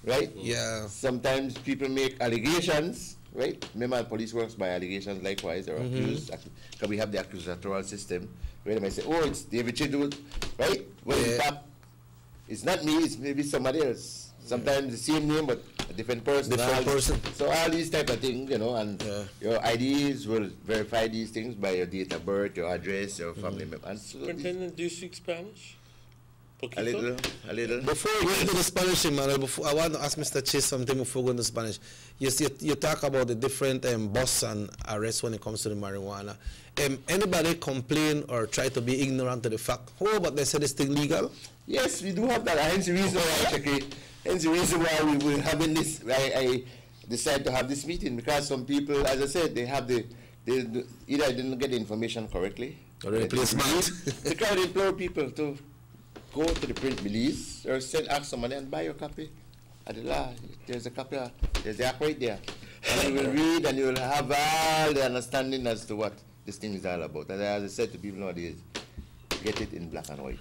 right? Yeah. Sometimes people make allegations, right? Remember, police works by allegations likewise, or accused. Because we have the accusatorial system, where they might say, oh, it's David Chidu, right? Well, in fact, it's not me, it's maybe somebody else. Sometimes the same name, but a different person. So all these type of things, you know, and your IDs will verify these things by your date of birth, your address, your family member. And so Superintendent, do you speak Spanish? A little. Before we go into the Spanish, Emmanuel, I want to ask Mr. Chase something before we go into Spanish. You talk about the different busts and arrests when it comes to the marijuana. Anybody complain or try to be ignorant to the fact, but they said it's still legal? Yes, we do have that. Hence the reason why, hence the reason why we were having this. I decided to have this meeting, because some people, as I said, they have either didn't get the information correctly, or they play smart. They try to implore people to go to the print release or ask somebody and buy your copy. There's a copy, there's the app right there. And you will read and you will have all the understanding as to what this thing is all about. And as I said to people nowadays, get it in black and white.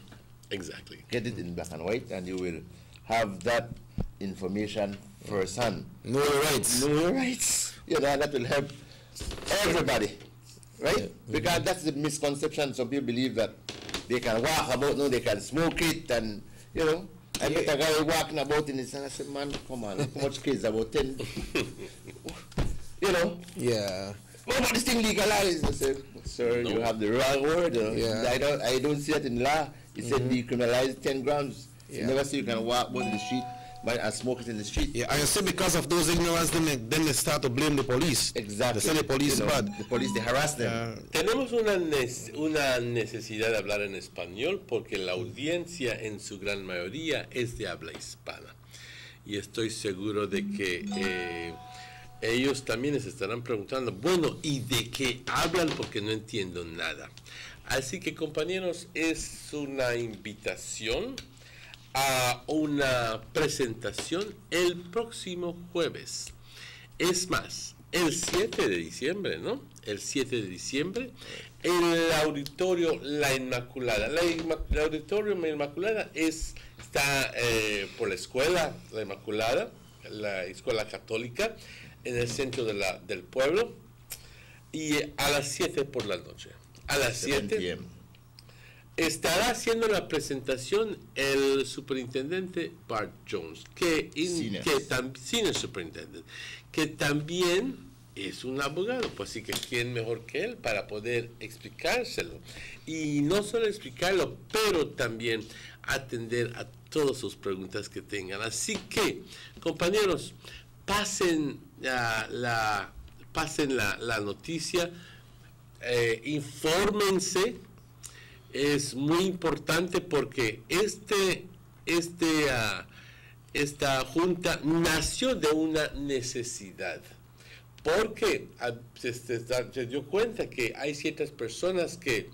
Exactly. Get it in black and white, and you will have that information firsthand. Know your rights. Know your rights. You know, that will help everybody, right? Because that's the misconception. Some people believe that they can walk about, no, they can smoke it, and, you know, I met a guy walking about in his, and I said, man, come on, how much kids? About 10. You know? Yeah. What about this thing legalized? I said, sir, you have the wrong word. I don't see it in law. It said decriminalize 10 grams. You never see you can walk out in the street and smoke it in the street. Yeah, and you see, because of those ignorance, then they start to blame the police. Exactly. They say the police bad. The police, they harass them. Tenemos una necesidad de hablar en español porque la audiencia en su gran mayoría es de habla hispana. Y estoy seguro de que ellos también se estarán preguntando, bueno, ¿y de qué hablan? Porque no entiendo nada. Así que, compañeros, es una invitación a una presentación el próximo jueves. Es más, el 7 de diciembre, ¿no? El 7 de diciembre, el Auditorio La Inmaculada. El Auditorio La Inmaculada está por la escuela La Inmaculada, la escuela católica, en el centro del pueblo, y a las 7 por la noche. A las 7 estará haciendo la presentación el superintendente Bart Jones, senior superintendent, que también es un abogado, pues sí que quién mejor que él para poder explicárselo. Y no solo explicarlo, pero también atender a todas sus preguntas que tengan. Así que, compañeros, pasen la noticia, infórmense. Es muy importante porque esta junta nació de una necesidad, porque se dio cuenta que hay ciertas personas que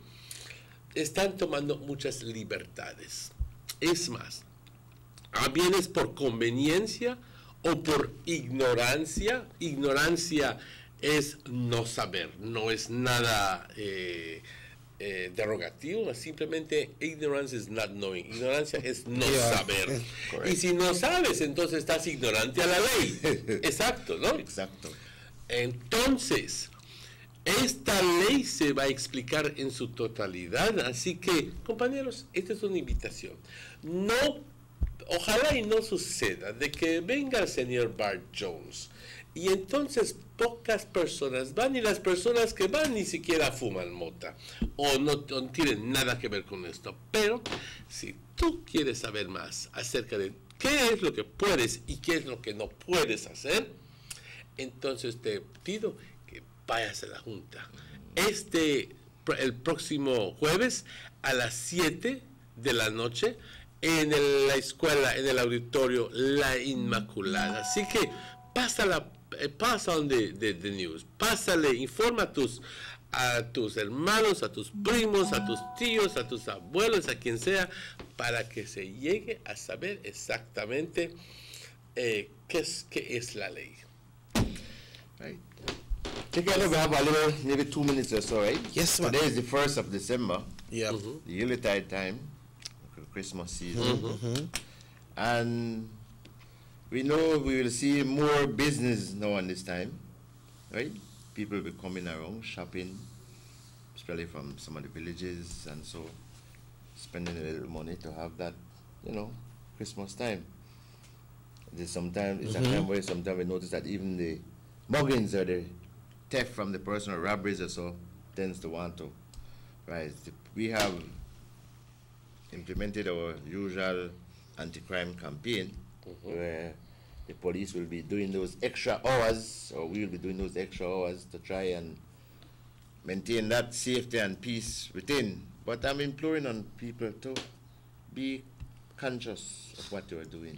están tomando muchas libertades. Es más, bien es por conveniencia o por ignorancia. Ignorancia es no saber, no es nada derogativo, simplemente ignorance is not knowing. Ignorancia es no saber. Y si no sabes, entonces estás ignorante a la ley. Exacto, ¿no? Exacto. Entonces, esta ley se va a explicar en su totalidad, así que, compañeros, esta es una invitación. Ojalá y no suceda de que venga el señor Bart Jones y entonces pocas personas van, y las personas que van ni siquiera fuman mota o no tienen nada que ver con esto. Pero si tú quieres saber más acerca de qué es lo que puedes y qué es lo que no puedes hacer, entonces te pido que vayas a la junta el próximo jueves a las 7 de la noche en la escuela, en el auditorio La Inmaculada. Así que pasa on the news, pásale, informa a tus hermanos, a tus primos, a tus tíos, a tus abuelos, a quien sea, para que se llegue a saber exactamente qué es la ley. Right. Together we have a little, maybe 2 minutes or so, right? Yes, ma'am. Today is the 1st of December. Yeah. The Yuletide time, Christmas season. And we know we will see more business now on this time, right? People will be coming around, shopping, especially from some of the villages, and so spending a little money to have that, Christmas time. Sometimes it's a time where sometimes we notice that even the muggings or the theft from the person or robberies or so tends to want to rise. We have implemented our usual anti-crime campaign, where the police will be doing those extra hours, or we will be doing those extra hours to try and maintain that safety and peace within. But I'm imploring on people to be conscious of what you are doing.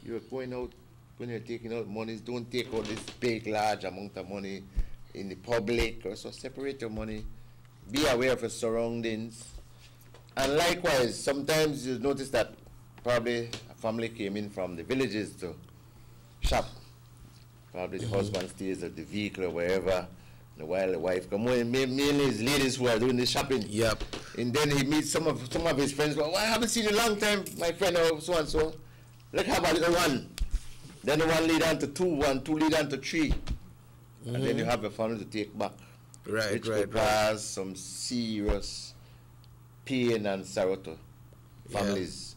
You're going out, when you're taking out monies, don't take out this big, large amount of money in the public, or so separate your money. Be aware of your surroundings. And likewise, sometimes you notice that probably a family came in from the villages to shop. Probably the husband stays at the vehicle or wherever, while the wife comes in. Mainly it's ladies who are doing the shopping. Yep. And then he meets some of his friends. Well, I haven't seen you in a long time, my friend, or so and so. Let's have a little one. Then the one lead on to two lead on to three. And then you have a family to take back. Which could cause some serious pain and sorrow to families.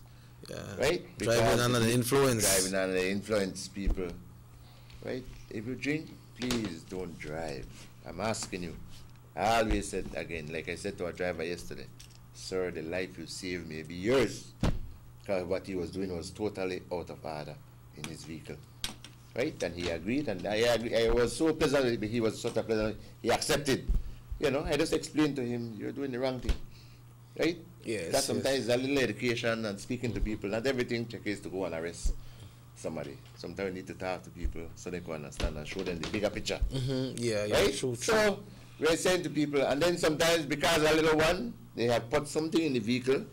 Yeah. Right? Driving under the influence. Driving under the influence, people. Right? If you drink, please don't drive. I'm asking you. I always said, again, like I said to our driver yesterday, sir, the life you saved may be yours. Because what he was doing was totally out of order. in his vehicle. Right? And he agreed, and I was so pleasant, he was sort of pleasant, he accepted. You know, I just explained to him, you're doing the wrong thing. Right? Yes. That sometimes a little education and speaking to people, not everything is to go and arrest somebody. Sometimes we need to talk to people so they can understand and show them the bigger picture. Yeah, yeah, right? true. So we're saying to people, and then sometimes because a little one, they have put something in the vehicle,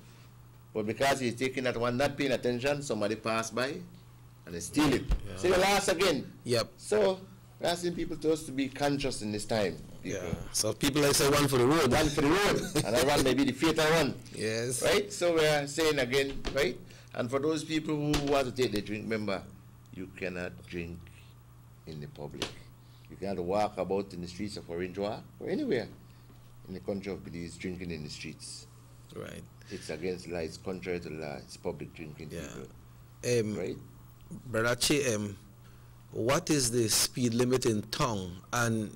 but because he's taking that one, not paying attention, somebody pass by and they steal it. Yeah. So they lost again. Yep. So we're asking people to us to be conscious in this time. People. Yeah. So people like say one for the road. One for the road. And I run maybe the fatal one. Yes. Right? So we're saying again, right? And for those people who want to take the drink, remember, you cannot drink in the public. You cannot walk about in the streets of Orange Walk or anywhere in the country of Belize drinking in the streets. Right. It's against law. It's contrary to law. It's public drinking. Yeah. Right? Brother Che, what is the speed limit in Tong, and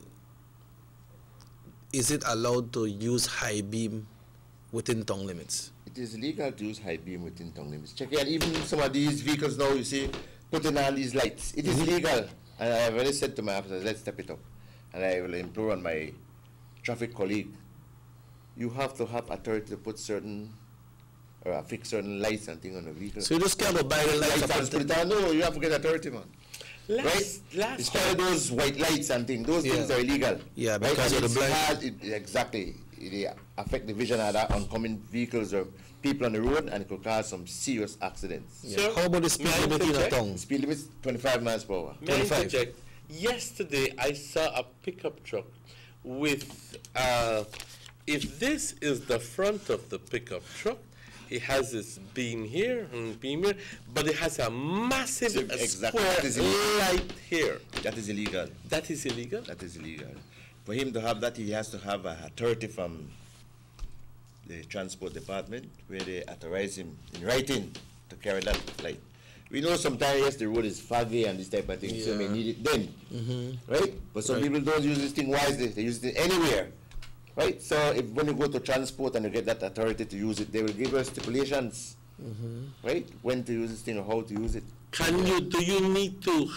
is it allowed to use high beam within Tong limits? It is legal to use high beam within Tong limits. Check it out. Even some of these vehicles now, you see, putting on these lights. It is legal. And I have already said to my officers, let's step it up. And I will implore on my traffic colleague, you have to have authority to put certain or affix certain lights and things on the vehicle. So you just can't go buy the lights and put it on. No, you have to get authority, man. Last Especially those white lights and things. Those things are illegal. Yeah, right? because of the blind. Exactly. They affect the vision of the oncoming vehicles or people on the road, and it could cause some serious accidents. Yeah. So, how about the speed limit in a Tong? Speed limit 25 miles per hour. 25. Yesterday, I saw a pickup truck with, if this is the front of the pickup truck, it has this beam here and beam here, but it has a massive square light here. That is illegal. That is illegal? That is illegal. For him to have that, he has to have a authority from the transport department where they authorize him in writing to carry that light. We know sometimes, yes, the road is foggy and this type of thing, so they need it then, right? But some people don't use this thing wisely. They use it anywhere, right? So if when you go to transport and you get that authority to use it, they will give us stipulations, right? When to use this thing or how to use it. Do you need to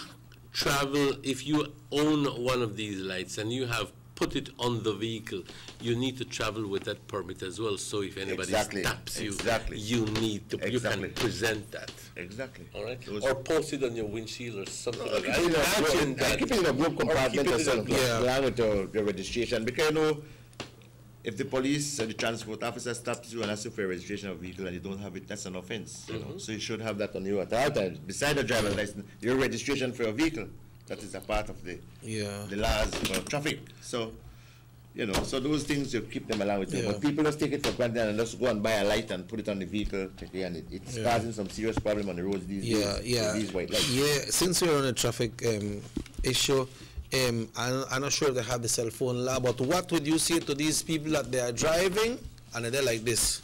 travel, if you own one of these lights and you have put it on the vehicle, you need to travel with that permit as well. So if anybody stops you, you need to, you can present that. Exactly. All right. Or post it on your windshield or something like that. Imagine that. Keep it in a group compartment or something, along with the registration. Because you know, if the police or the transport officer stops you and asks you for a registration of a vehicle and you don't have it, that's an offense. You know? So you should have that on you at all times. Beside the driver's license, your registration for a vehicle. That is a part of the laws for traffic. So, you know, so those things you keep them along with you. But people just take it for granted and just go and buy a light and put it on the vehicle, and it's causing some serious problem on the roads these days. These white lights. Yeah, since we're on a traffic issue, I'm not sure if they have the cell phone law, but what would you say to these people that they are driving and they're like this?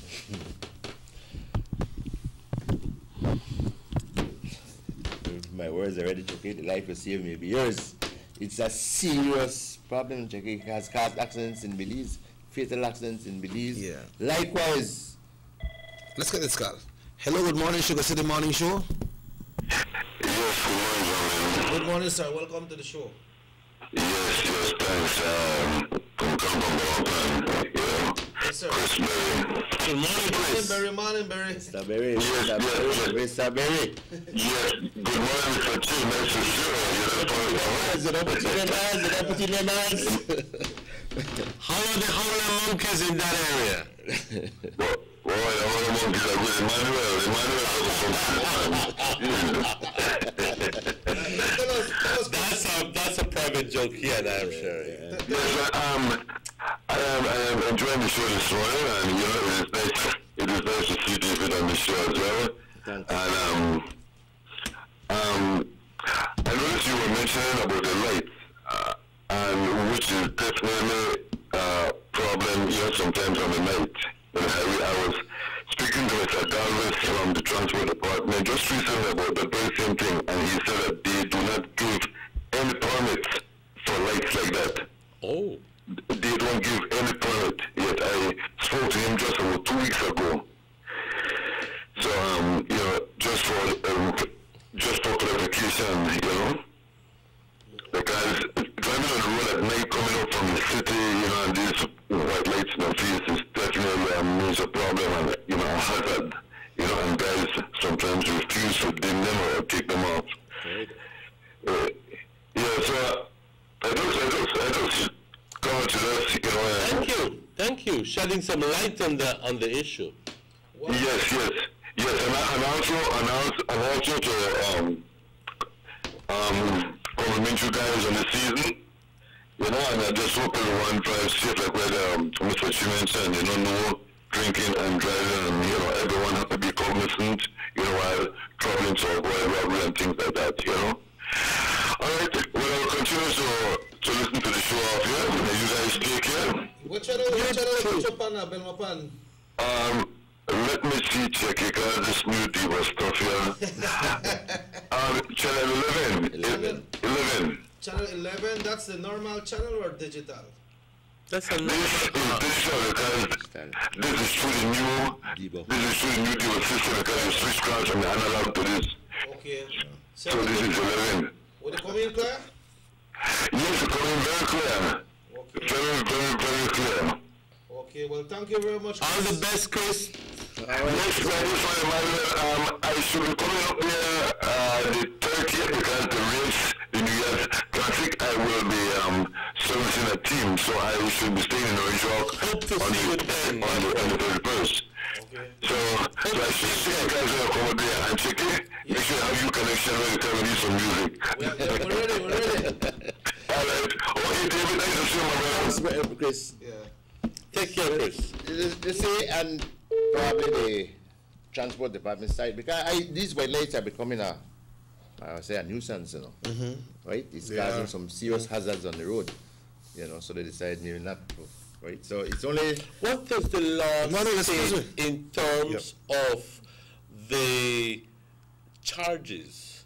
My words are ready to create the life you save maybe yours. It's a serious problem. It has caused accidents in Belize, fatal accidents in Belize. Yeah. Likewise. Let's get this call. Hello, good morning, Sugar City Morning Show. Yes, good morning, gentlemen. Good morning, sir. Welcome to the show. Yes, thanks. From Kampong, yes, sir. Chris Berry. Good morning, Chris. Morning, Berry. Mr. Berry. Mr. Berry. Yes, good morning, Mr. Chief. Nice to see you. How are the monkeys in that area? Well, the monkeys are good. That's a private joke here, I'm sure. Yes, I am enjoying the show this morning, and you know, it is nice to see David on the show as well. And I noticed you were mentioning about the lights, and which is definitely a problem here sometimes on the night. I was speaking to Mr. Galvez from the transport department just recently about the very same thing, and he said that they do not give any permits for lights like that. Oh. They don't give any permit, yet I spoke to him just about 2 weeks ago. So, you know, just for clarification, communication, you know, because driving on the road at night coming up from the city, you know, and these white lights in the face is definitely a major problem and, you know, a hazard, you know, and guys sometimes refuse to dim them or take them off. Yeah, so I just come to this, you know. Thank you, shedding some light on the issue. Yes, and also to compliment you guys on the season, you know, and I just hope everyone drives safe, like what Mr. Chi mentioned, you know, no drinking and driving, and, you know, everyone has to be cognizant, you know, while traveling to avoid robbery and things like that, you know. All right, well, I'll continue to listen to the show off here, and you guys take care. What channel you put on, Belmapan? Let me see, check it out, this new diva stuff here. Channel 11. Channel 11, that's the normal channel or digital? That's a This is digital because this is through the new diva system because you switch cards from the analog to this. Okay. So this is 11. Will it come in clear? Yes, it's coming very clear. Okay. Very clear. Okay, well, thank you very much, Chris. All the best, Chris. Next Friday for Emmanuel, I should be coming up there the 30th because the race, the New Year's Classic, I will be servicing a team, so I should be staying in Orange Walk on the 31st. Okay. So I should see you guys will come over there and check it. Make sure you have your connection when you come and need some music. We're ready. All right. Okay, David, nice to see you, my brother. Chris. Yeah. Take care, Chris. They say, and probably the transport department side, because these white lights are becoming a nuisance, you know. Right? It's causing some serious hazards on the road, you know, so they decide maybe not to, right? So it's only... What does the law say in terms of the charges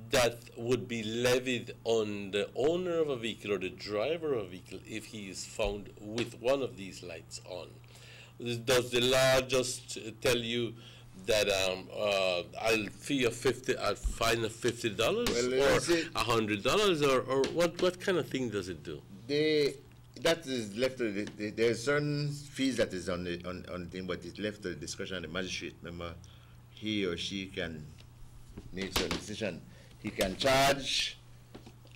that would be levied on the owner of a vehicle or the driver of a vehicle if he is found with one of these lights on? Does the law just tell you that I'll fine of $50 or $100 or what kind of thing does it do? That is left to there's certain fees that is on the thing, but it's left to the discretion of the magistrate. Remember, he or she can make certain decision. He can charge,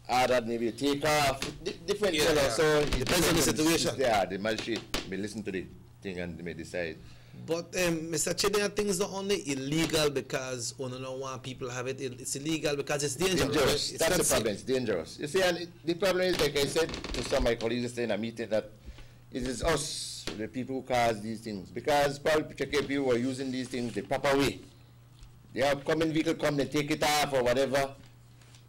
add maybe take off, different. So it depends on the situation. Yeah, the magistrate may listen to the thing and they may decide. But Mr. Chidin, things not only illegal because we don't want people to have it. It's illegal because it's dangerous. That's the problem. It's dangerous. You see, and the problem is, like I said to some of my colleagues yesterday in a meeting, that it is us, the people who cause these things. Because probably people were using these things the proper way. They have common vehicle come, they take it off or whatever.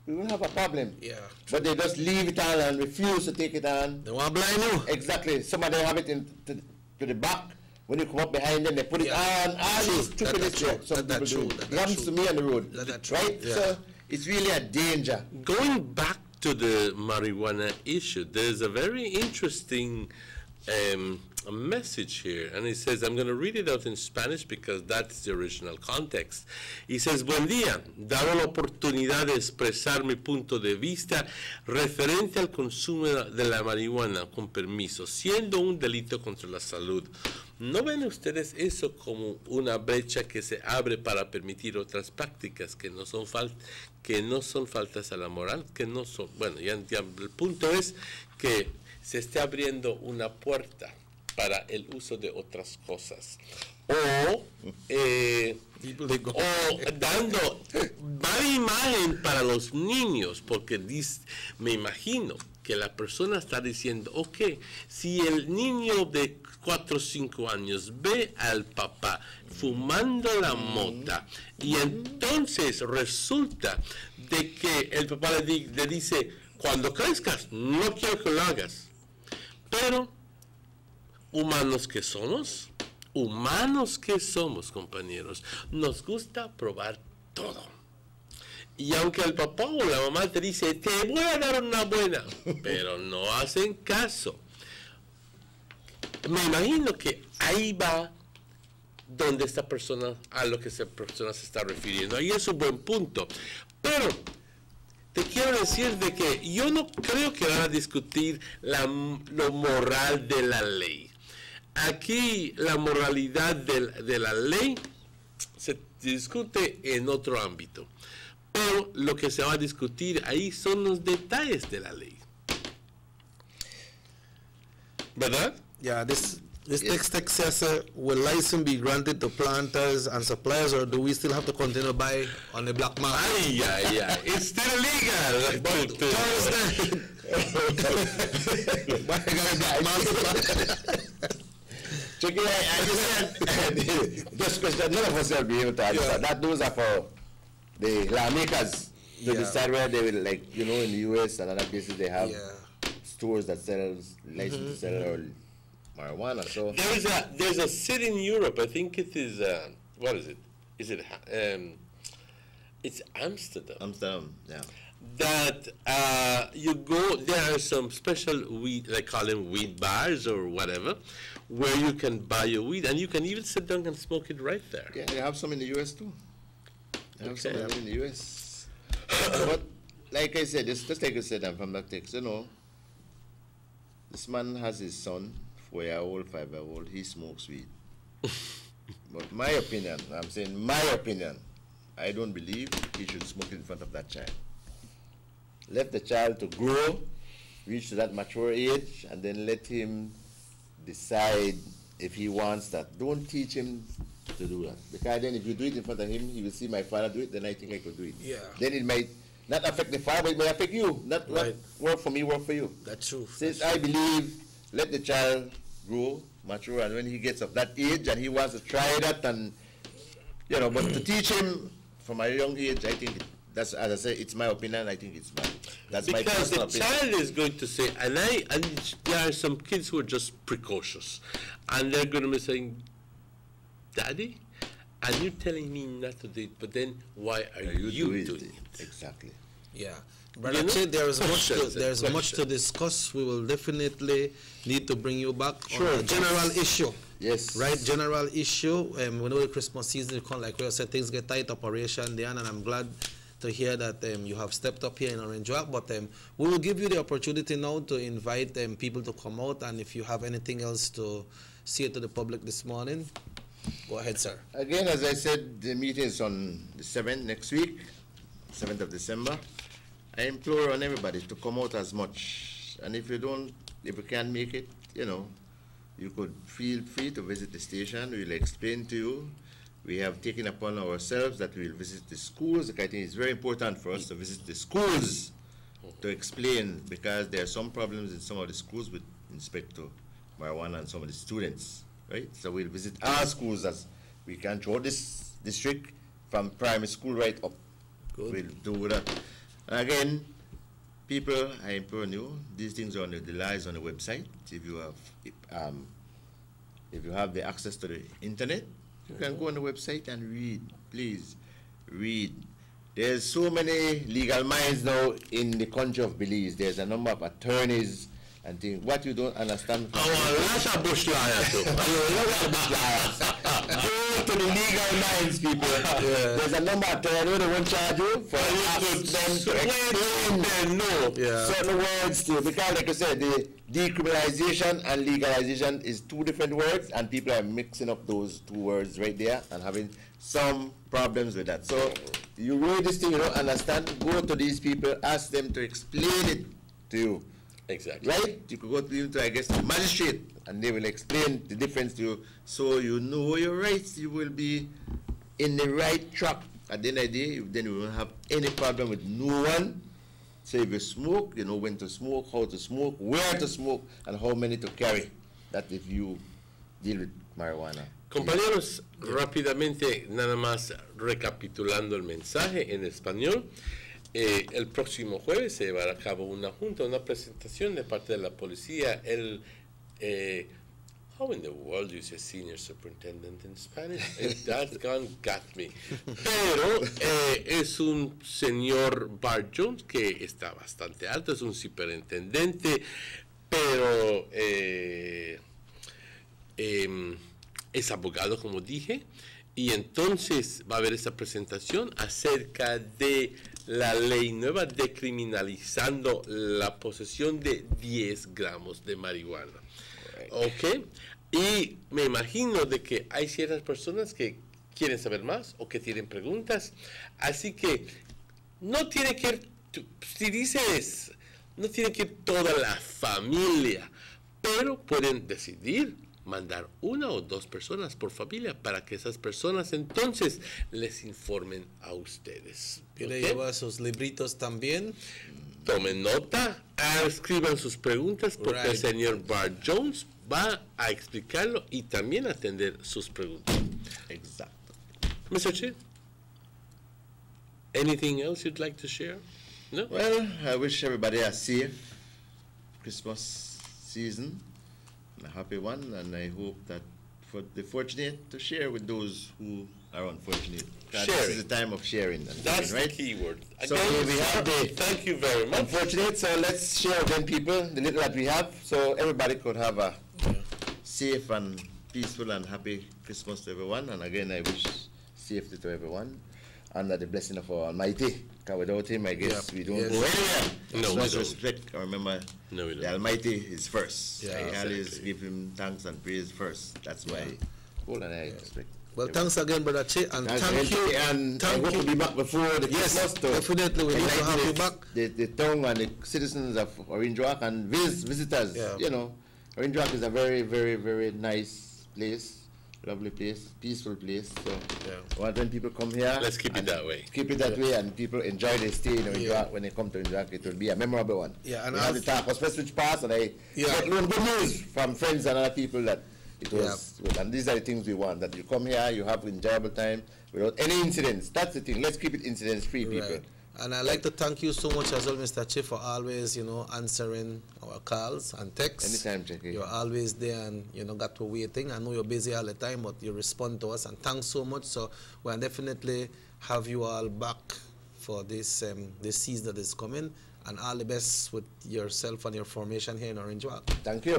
We will have a problem. Yeah. But they just leave it on and refuse to take it on. They want to blind you. Exactly. Some of them have it to the back. When you come up behind them, they put it on. All these stupid shit. Some people do. It happens to me on the road. Right? Yeah. So it's really a danger. Going back to the marijuana issue, there's a very interesting a message here, and it says, I'm going to read it out in Spanish because that's the original context. He says, buen día, dado la oportunidad de expresar mi punto de vista referente al consumo de la marihuana, con permiso, siendo un delito contra la salud. ¿No ven ustedes eso como una brecha que se abre para permitir otras prácticas que no son faltas a la moral? Que no son, bueno, ya el punto es que se está abriendo una puerta para el uso de otras cosas o dando mala imagen para los niños, porque me imagino que la persona está diciendo, ok, si el niño de 4 o 5 años ve al papá fumando la mota y entonces resulta de que el papá le dice, cuando crezcas no quiero que lo hagas, pero humanos que somos, compañeros, nos gusta probar todo. Y aunque el papá o la mamá te dice, te voy a dar una buena, pero no hacen caso. Me imagino que ahí va donde a lo que esta persona se está refiriendo. Ahí es un buen punto. Pero te quiero decir de que yo no creo que van a discutir lo moral de la ley. Aquí la moralidad de la ley se discute en otro ámbito, pero lo que se va a discutir ahí son los detalles de la ley. ¿Verdad? Yeah, this text says, will license be granted to planters and suppliers, or do we still have to continue to buy on the black market? Yeah. It's still illegal. Check it out. I just this question, none of us will be able to answer. That those are for the lawmakers to decide where they will, like, in the US and other places they have stores that sell license to sell marijuana. So there's a city in Europe. I think it is what is it? It's Amsterdam. Amsterdam, yeah. That you go. There are some special weed. They call them weed bars or whatever, where you can buy your weed and you can even sit down and smoke it right there. Yeah, they have some in the US too. They have some in the US. But like I said, just like you said, I'm from that text. This man has his son, 4-year-old, 5-year-old. He smokes weed. But my opinion, I'm saying my opinion, I don't believe he should smoke it in front of that child. Let the child to grow, reach to that mature age, and then let him decide if he wants that. Don't teach him to do that. Because then if you do it in front of him, he will see my father do it, then I think I could do it. Yeah. Then it might not affect the father, but it may affect you. Not work for me, work for you. That's true. Since I believe, let the child grow, mature, and when he gets of that age and he wants to try that, and but to teach him from a young age, I think that's, as I say, it's my opinion. I think it's bad. That's my personal opinion. Because the child is going to say, and there are some kids who are just precocious, and they're going to be saying, "Daddy, and you're telling me not to do it, but then why are you doing it?" Exactly. Yeah. But actually, there is much to discuss. We will definitely need to bring you back on a general issue. Yes. Right, general issue. We know the Christmas season will come, like we said, things get tight, operation there, and I'm glad to hear that you have stepped up here in Orange Walk. But we will give you the opportunity now to invite people to come out, and if you have anything else to say to the public this morning, go ahead, sir. Again, as I said, the meeting is on the 7th next week, 7th of December. I implore on everybody to come out as much, and if you can't make it, you could feel free to visit the station. We'll explain to you. We have taken upon ourselves that we'll visit the schools. I think it's very important for us to visit the schools to explain, because there are some problems in some of the schools with respect to marijuana and some of the students, right? So we'll visit our schools as we can throughout this district from primary school right up. Good. We'll do that. And again, people, I implore you, these things are on the lies on the website. If you have the access to the internet, you can go on the website and read. Please read. There's so many legal minds now in the country of Belize. There's a number of attorneys and things. What you don't understand. Lots of bush liars. Go to the legal minds, people. There's a number of attorneys that won't charge you for them to explain certain words to you. Because, like I said, the decriminalization and legalization is two different words, and people are mixing up those two words right there and having some problems with that. So you read this thing, you don't understand, go to these people, ask them to explain it to you. Exactly. Right? You could go to I guess, the magistrate, and they will explain the difference to you, so you know your rights. You will be in the right track. At the end of the day, then you won't have any problem with no one. So if you smoke, you know when to smoke, how to smoke, where to smoke, and how many to carry. That if you deal with marijuana. Compañeros, rápidamente, nada más recapitulando el mensaje en español. El próximo jueves se llevará a cabo una junta, una presentación de parte de la policía. How in the world do you say senior superintendent in Spanish? That got me. Pero es un señor Bart Jones que está bastante alto, es un superintendente, pero es abogado, como dije, Y entonces va a haber esa presentación acerca de la ley nueva decriminalizando la posesión de 10 gramos de marihuana. ¿Ok? Y me imagino de que hay ciertas personas que quieren saber más o que tienen preguntas. Así que no tiene que ir, si dices, no tiene que ir toda la familia, pero pueden decidir mandar 1 o 2 personas por familia para que esas personas entonces les informen a ustedes. ¿Quiere llevar sus libritos también? Tomen nota, escriban sus preguntas porque el señor Bart Jones va a explicarlo y también atender sus preguntas. Exacto. Mr. Chip, anything else you'd like to share? No? Well, I wish everybody a safe Christmas season, a happy one, and I hope that for the fortunate to share with those who are unfortunate. This is the time of sharing. That's right? the key word. So here we have the thank you very much. Unfortunate, so let's share with them people the little that we have, so everybody could have a safe and peaceful and happy Christmas to everyone. And again, I wish safety to everyone under the blessing of our Almighty. Because without Him, I guess we don't go anywhere. No, we don't. Respect. Remember, the Almighty is first. Yeah, I always give Him thanks and praise first. That's why all and I respect. Well, thanks again, Brother Che, and thank you. And I hope to be back before the Christmas to definitely. We need to have you back. The town and the citizens of Orange Rock and visitors. You know, Orange Rock is a very, very, very nice place. Lovely place, peaceful place. So when people come here, let's keep it that way. Keep it that way, and people enjoy their stay in Orange Rock. When they come to Orange Rock, it will be a memorable one. Yeah, and we had the talk of Switch Pass, and I got good news from friends and other people that it was good. And these are the things we want, that you come here, you have enjoyable time without any incidents. That's the thing. Let's keep it incidents-free, people. And I'd like to thank you so much as well, Mr. Chief, for always, answering our calls and texts. Anytime, Jackie. You're always there and, got to waiting. I know you're busy all the time, but you respond to us, and thanks so much. So we'll definitely have you all back for this this season that is coming, and all the best with yourself and your formation here in Orange Walk. Thank you.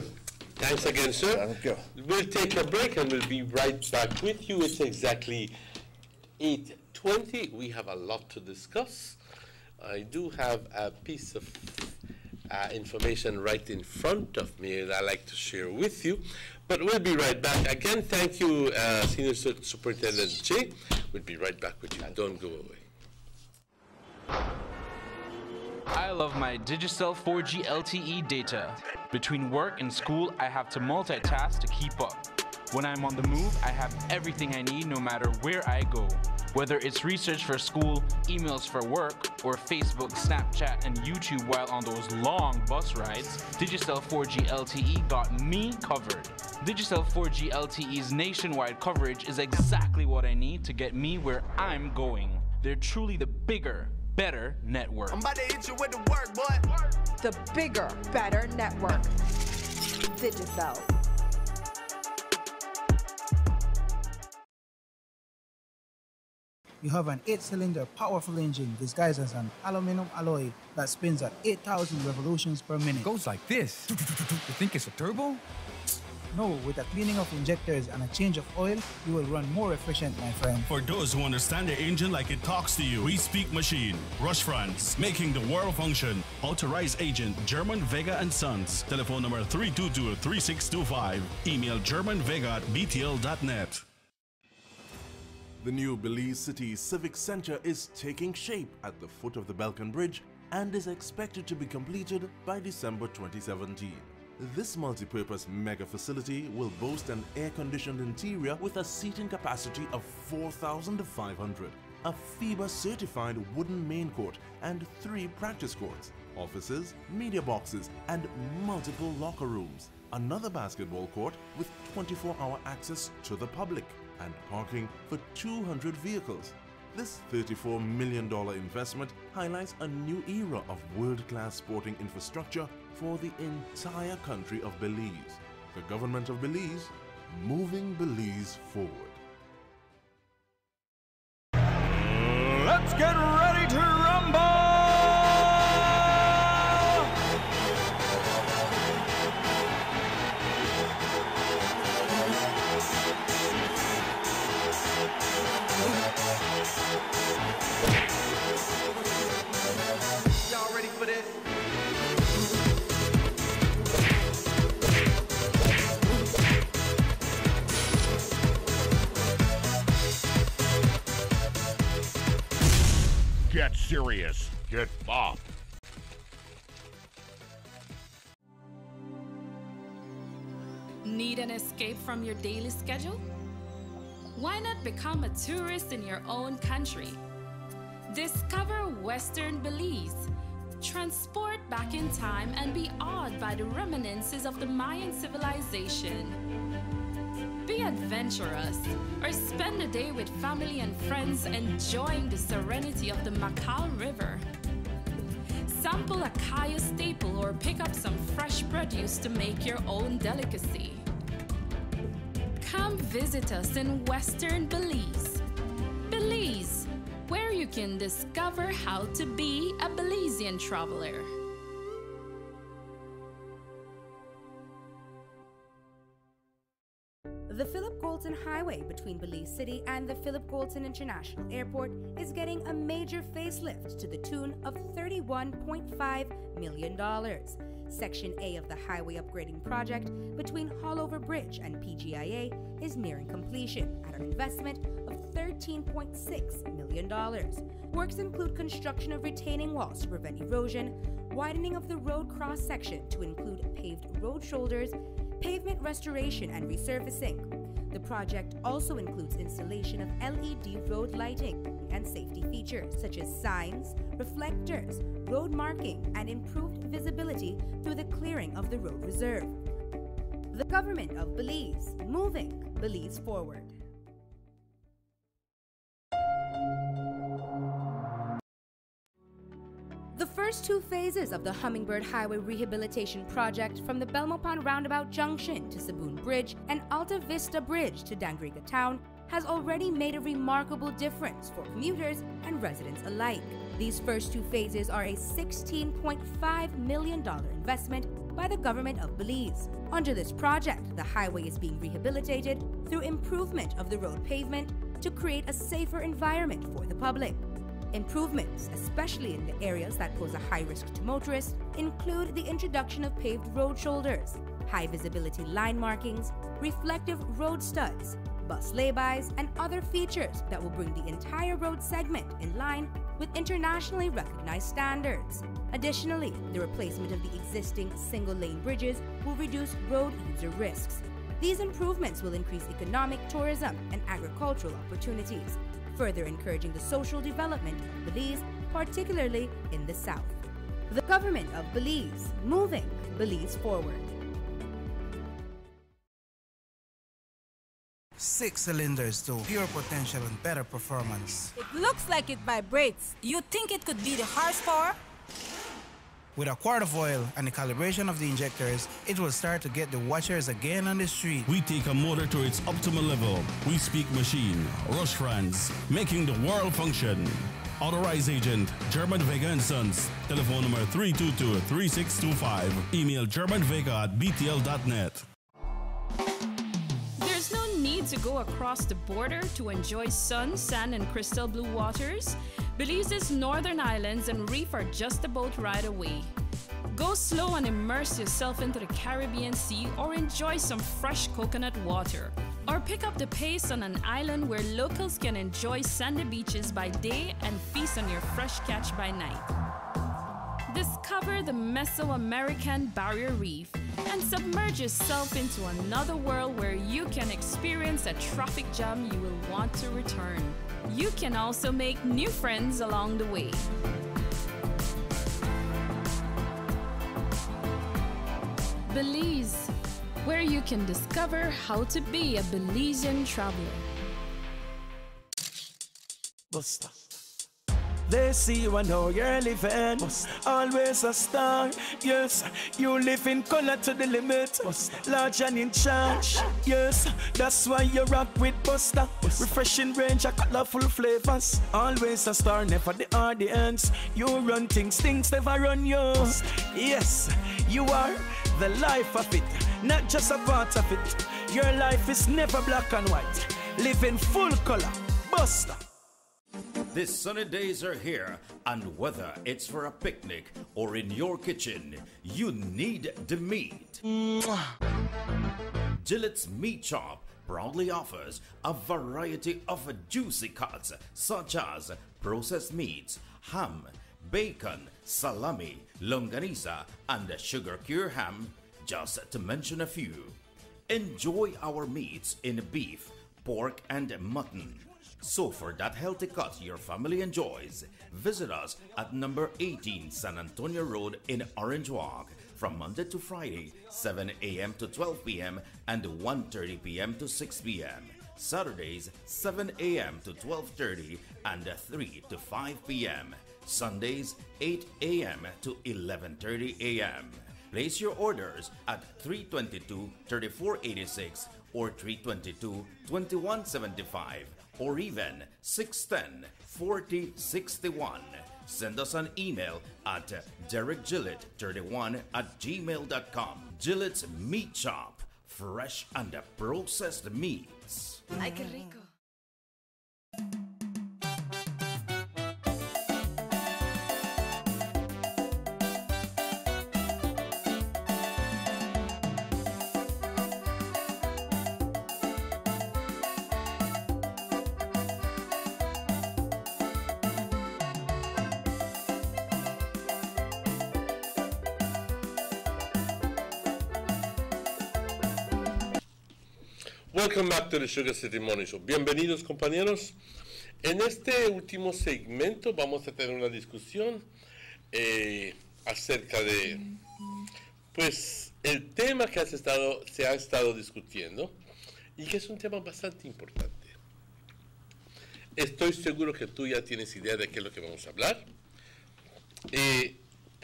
Thanks again, sir. Thank you. We'll take a break and we'll be right back with you. It's exactly 8:20. We have a lot to discuss. I do have a piece of information right in front of me that I'd like to share with you. But we'll be right back. Again, thank you, Senior Superintendent Jay. We'll be right back with you. Don't go away. I love my Digicel 4G LTE data. Between work and school, I have to multitask to keep up. When I'm on the move, I have everything I need no matter where I go. Whether it's research for school, emails for work, or Facebook, Snapchat, and YouTube while on those long bus rides, Digicel 4G LTE got me covered. Digicel 4G LTE's nationwide coverage is exactly what I need to get me where I'm going. They're truly the bigger, better network. I'm about to hit you with the work, boy. The bigger, better network. Digicel. You have an 8-cylinder powerful engine disguised as an aluminum alloy that spins at 8,000 revolutions per minute. Goes like this. You think it's a turbo? No, with the cleaning of injectors and a change of oil, you will run more efficient, my friend. For those who understand the engine like it talks to you, we speak machine. Rush France, making the world function. Authorized agent, German Vega & Sons. Telephone number 322-3625. Email germanvega@btl.net. The new Belize City Civic Center is taking shape at the foot of the Balkan Bridge and is expected to be completed by December 2017. This multi-purpose mega facility will boast an air-conditioned interior with a seating capacity of 4,500, a FIBA-certified wooden main court and 3 practice courts, offices, media boxes, and multiple locker rooms, another basketball court with 24-hour access to the public, and parking for 200 vehicles. This $34 million investment highlights a new era of world-class sporting infrastructure for the entire country of Belize. The government of Belize, moving Belize forward. Let's get ready to rumble! Get serious. Get bopped. Need an escape from your daily schedule? Why not become a tourist in your own country? Discover Western Belize. Transport back in time and be awed by the reminiscences of the Mayan civilization. Be adventurous or spend a day with family and friends enjoying the serenity of the Macal River. Sample a Kaya staple or pick up some fresh produce to make your own delicacy. Come visit us in Western Belize. Belize, where you can discover how to be a Belizean traveler. The Philip Goulton Highway between Belize City and the Philip Goulton International Airport is getting a major facelift to the tune of $31.5 million. Section A of the highway upgrading project between Haulover Bridge and PGIA is nearing completion at an investment of $13.6 million. Works include construction of retaining walls to prevent erosion, widening of the road cross-section to include paved road shoulders, pavement restoration and resurfacing. The project also includes installation of LED road lighting and safety features such as signs, reflectors, road marking, and improved visibility through the clearing of the road reserve. The government of Belize, moving Belize forward. The first two phases of the Hummingbird Highway Rehabilitation Project from the Belmopan Roundabout Junction to Saboon Bridge and Alta Vista Bridge to Dangriga Town has already made a remarkable difference for commuters and residents alike. These first two phases are a $16.5 million investment by the government of Belize. Under this project, the highway is being rehabilitated through improvement of the road pavement to create a safer environment for the public. Improvements, especially in the areas that pose a high risk to motorists, include the introduction of paved road shoulders, high visibility line markings, reflective road studs, bus laybys, and other features that will bring the entire road segment in line with internationally recognized standards. Additionally, the replacement of the existing single-lane bridges will reduce road user risks. These improvements will increase economic, tourism, and agricultural opportunities, further encouraging the social development of Belize, particularly in the south. The government of Belize, moving Belize forward. 6 cylinders to pure potential and better performance. It looks like it vibrates. You think it could be the horsepower? With a quart of oil and the calibration of the injectors, it will start to get the watchers again on the street. We take a motor to its optimal level. We speak machine. Rush France, making the world function. Authorized agent, German Vega & Sons. Telephone number 322-3625. Email germanvega@btl.net. There's no need to go across the border to enjoy sun, sand, and crystal blue waters. Belize's northern islands and reef are just a boat ride away. Go slow and immerse yourself into the Caribbean Sea or enjoy some fresh coconut water. Or pick up the pace on an island where locals can enjoy sandy beaches by day and feast on your fresh catch by night. Discover the Mesoamerican Barrier Reef and submerge yourself into another world where you can experience a traffic jam you will want to return. You can also make new friends along the way. Belize, where you can discover how to be a Belizean traveler. Buster. They see you and know you're living. Always a star. Yes, you live in color to the limit. Large and in charge. Yes, that's why you rock with Buster. Refreshing range of colorful flavors. Always a star, never the audience. You run things, things never run you. Yes, you are the life of it, not just a part of it. Your life is never black and white. Live in full color. Buster. The sunny days are here, and whether it's for a picnic or in your kitchen, you need the meat. Gillette's Meat Shop proudly offers a variety of juicy cuts such as processed meats, ham, bacon, salami, longanisa, and sugar cure ham, just to mention a few. Enjoy our meats in beef, pork, and mutton. So for that healthy cut your family enjoys, visit us at number 18 San Antonio Road in Orange Walk from Monday to Friday, 7 a.m. to 12 p.m. and 1:30 p.m. to 6 p.m. Saturdays, 7 a.m. to 12:30 and 3 to 5 p.m. Sundays, 8 a.m. to 11:30 a.m. Place your orders at 322-3486 or 322-2175 or even 610-4061. Send us an email at DerekGillett31@gmail.com. Gillett's Meat Shop, fresh and processed meats. Ay, qué rico. Welcome back to the Sugar City Morning Show. Bienvenidos, compañeros. En este último segmento vamos a tener una discusión acerca de, pues, el tema que se ha estado discutiendo y que es un tema bastante importante. Estoy seguro que tú ya tienes idea de qué es lo que vamos a hablar.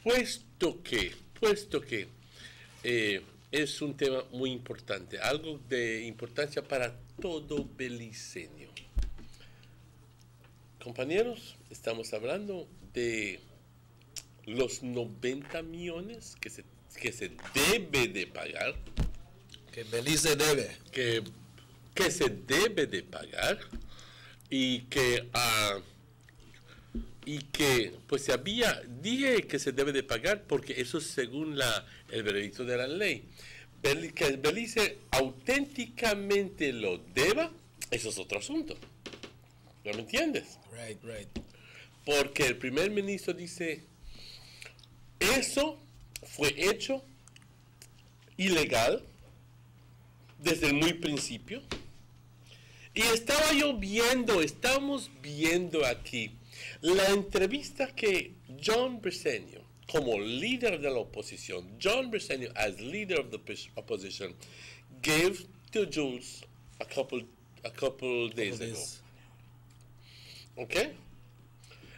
Puesto que es un tema muy importante, algo de importancia para todo beliceño. Compañeros, estamos hablando de los 90 millones que se debe de pagar. Que Belice debe. Que se debe de pagar y que pues dije que se debe de pagar porque eso es según el veredicto de la ley. Que Belice auténticamente lo deba, eso es otro asunto. ¿No me entiendes? Right. Porque el primer ministro dice, eso fue hecho ilegal desde el muy principio. Y estamos viendo aquí la entrevista que John Briceño, como líder de la oposición, John Briceño, as leader of the opposition, gave to Jules a couple days ago. Okay?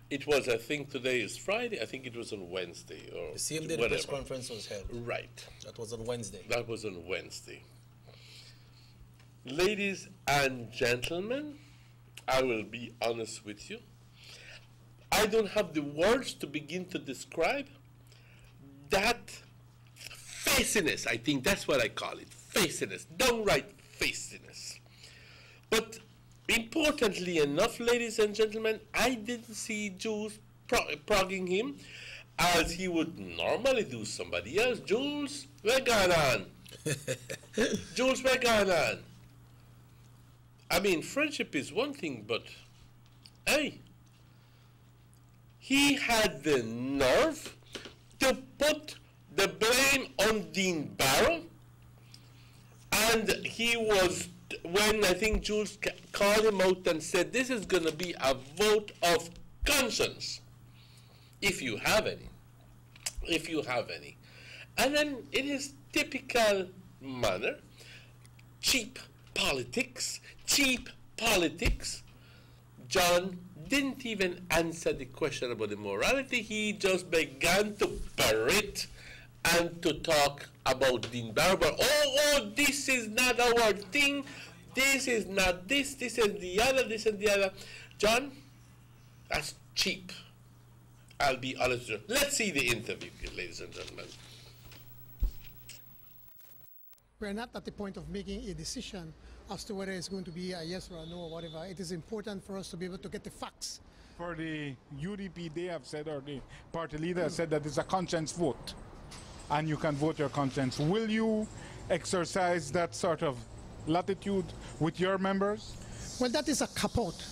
It was, I think today is Friday, I think it was on Wednesday. Or the same day the press conference was held. Right. That was on Wednesday. That was on Wednesday. Ladies and gentlemen, I will be honest with you. I don't have the words to begin to describe that faciness. I think that's what I call it, faciness, downright faciness. But importantly enough, ladies and gentlemen, I didn't see Jules progging him as he would normally do somebody else. Jules, where going on? Jules, where going on? I mean, friendship is one thing, but hey, he had the nerve to put the blame on Dean Barrow, and he was, when I think Jules called him out and said, this is going to be a vote of conscience, if you have any. And then in his typical manner, cheap politics, John didn't even answer the question about the morality. He just began to berate and to talk about Dean Barrow. Oh, this is not our thing. This is not this is the other. John, that's cheap. I'll be honest with you. Let's see the interview, ladies and gentlemen. We're not at the point of making a decision as to whether it's going to be a yes or a no or whatever. It is important for us to be able to get the facts. For the UDP, they have said, or the party leader has said that it's a conscience vote, and you can vote your conscience. Will you exercise that sort of latitude with your members? Well, that is a capote.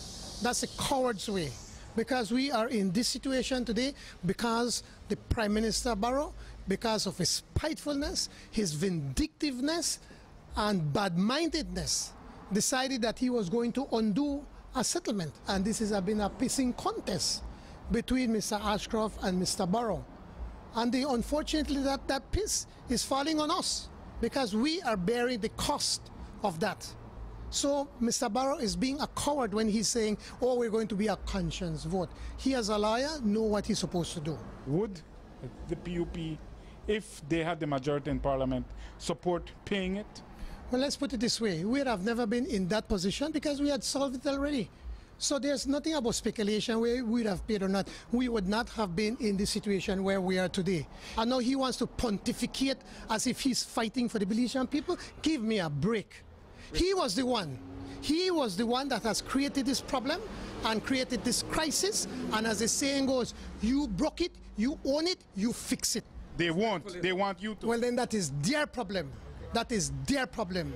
That's a coward's way. because we are in this situation today because the Prime Minister Barrow, because of his spitefulness, his vindictiveness, and bad-mindedness, decided that he was going to undo a settlement. And this has been a pissing contest between Mr. Ashcroft and Mr. Barrow. And unfortunately, that piss is falling on us because we are bearing the cost of that. So Mr. Barrow is being a coward when he's saying, oh, we're going to be a conscience vote. He, as a lawyer, know what he's supposed to do. Would the PUP, if they had the majority in Parliament, support paying it? Well, let's put it this way. We have never been in that position because we had solved it already. So there's nothing about speculation where we would have paid or not. We would not have been in the situation where we are today. I know he wants to pontificate as if he's fighting for the Belizean people. Give me a break. He was the one. He was the one that has created this problem and created this crisis. And as the saying goes, you broke it, you own it, you fix it. They won't. They want you to. Well, then that is their problem. That is their problem.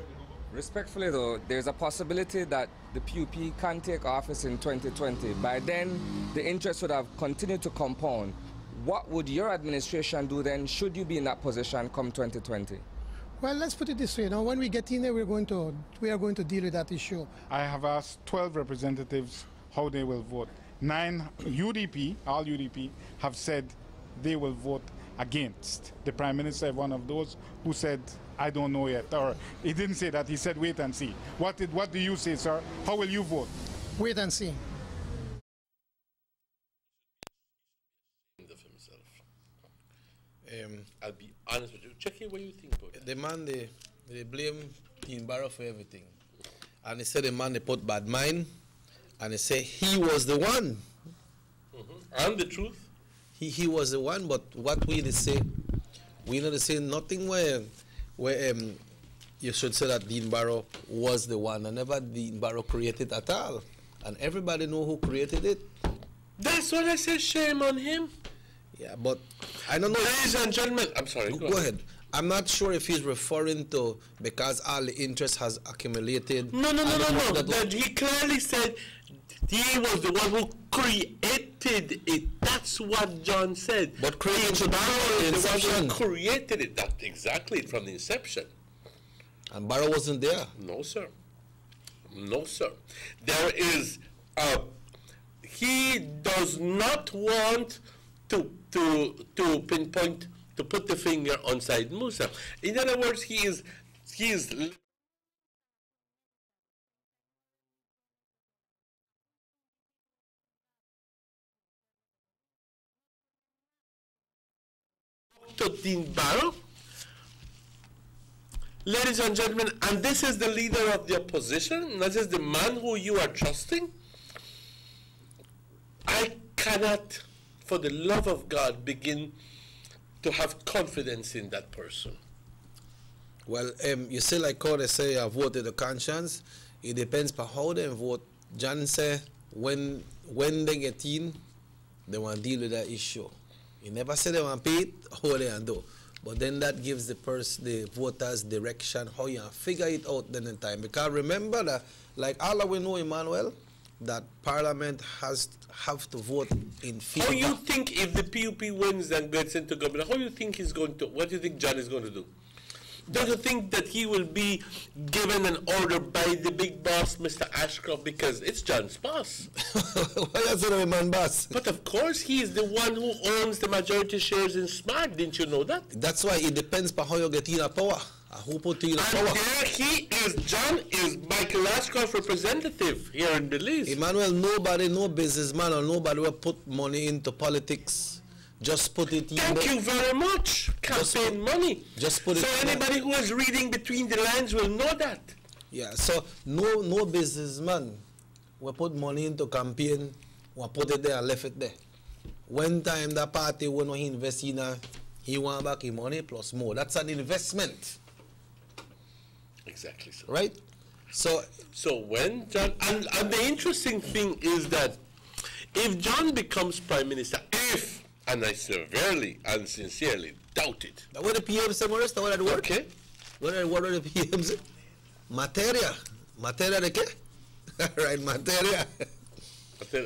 Respectfully, though, there's a possibility that the PUP can take office in 2020. By then, the interest would have continued to compound. What would your administration do then, should you be in that position come 2020? Well, let's put it this way. Now, when we get in there, we are going to deal with that issue. I have asked 12 representatives how they will vote. 9 UDP, all UDP, have said they will vote against. The Prime Minister is one of those who said, I don't know yet, or he didn't say that, he said wait and see. What do you say, sir? How will you vote? Wait and see. I'll be honest with you. Check it what you think about that. The man, they blame Dean Barrow for everything. And they said the man, they put bad mind, and they say he was the one. And the truth? He was the one, but what we say, we not say nothing where you should say that Dean Barrow was the one, and never Dean Barrow created at all. And everybody know who created it. That's what I said, shame on him. Yeah, but I don't know. Ladies and gentlemen, I'm sorry. Go ahead. I'm not sure if he's referring to because all the interest has accumulated. No. That he clearly said he was the one who created it. That's what John said. But created the one who created it. That exactly from the inception. And Barrow wasn't there. No, sir. No, sir. There is. He does not want to pinpoint, to put the finger on Said Musa. In other words, he is to Dean Barrow. Ladies and gentlemen, and this is the leader of the opposition, this is the man who you are trusting. I cannot, for the love of God, begin to have confidence in that person. Well, you say like how they say I voted the conscience. It depends on how they vote. John say when they get in, they want to deal with that issue. He never said they want to pay it, how they want to do. But then that gives the voters direction, how you figure it out then in time. Because remember that, like all of we know, Emmanuel, that Parliament have to vote in favor. How do you think if the PUP wins and gets into government, how do you think he's going to, what do you think John is going to do? Don't you think that he will be given an order by the big boss, Mr. Ashcroft, because it's John's boss? Why is it a man boss? But of course, he is the one who owns the majority shares in Smart. Didn't you know that? That's why it depends on how you get in a power. Who put you in a power? And there he is. John is Michael Ashcroft's representative here in Belize. Emmanuel, nobody, no businessman or nobody will put money into politics. Just put it in. Thank you very much. Campaign money. Just put it. So anybody who is reading between the lines will know that. Yeah. So no businessman will put money into campaign. Will put it there and left it there. When time that party when he invest in, he want back his money plus more. That's an investment. Exactly so. Right. So when John and the interesting thing is that if John becomes prime minister, and I severely and sincerely doubt it. What the PM say, Morris? What are the okay? What are the PM say? Materia de qué? Right, materia.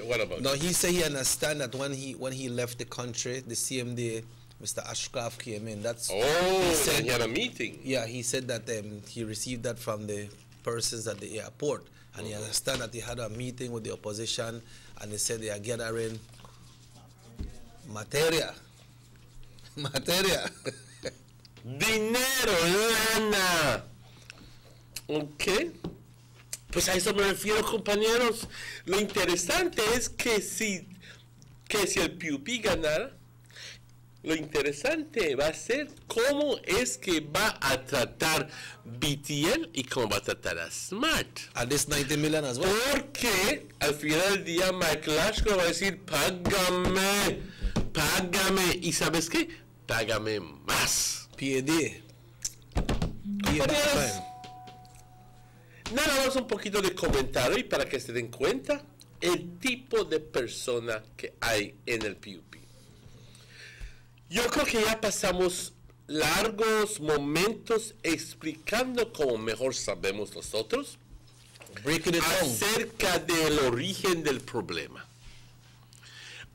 What about No, he said he understand that when he left the country, the same day Mr. Ashcroft came in. That's he had a meeting. Yeah, he said that he received that from the persons at the airport, and he understand that he had a meeting with the opposition, and they said they are gathering materia. Dinero, lana. Ok. Pues a eso me refiero, compañeros. Lo interesante es que si el PUP ganara, lo interesante va a ser cómo es que va a tratar BTL y cómo va a tratar a Smart. A this 90 million as well. Porque al final del día Michael Ashcroft va a decir, págame. ¿Y sabes qué? Págame más. PAD. Nada más un poquito de comentario y para que se den cuenta el tipo de persona que hay en el PUP. Yo creo que ya pasamos largos momentos explicando como mejor sabemos nosotros acerca del origen del problema.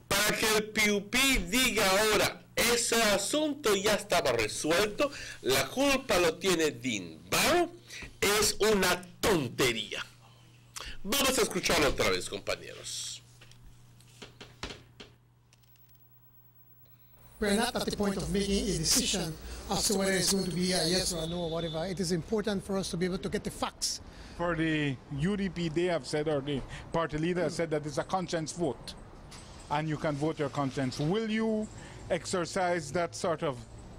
Para que el PUP diga ahora, ese asunto ya estaba resuelto, la culpa lo tiene Dean Barrow, es una tontería. Vamos a escucharlo otra vez, compañeros. We're not at the point of making a decision as to whether it's going to be a yes or a no or whatever. It is important for us to be able to get the facts. For the UDP, they have said, or the party leader has said that it's a conscience vote, and you can vote your conscience. Will you exercise that sort of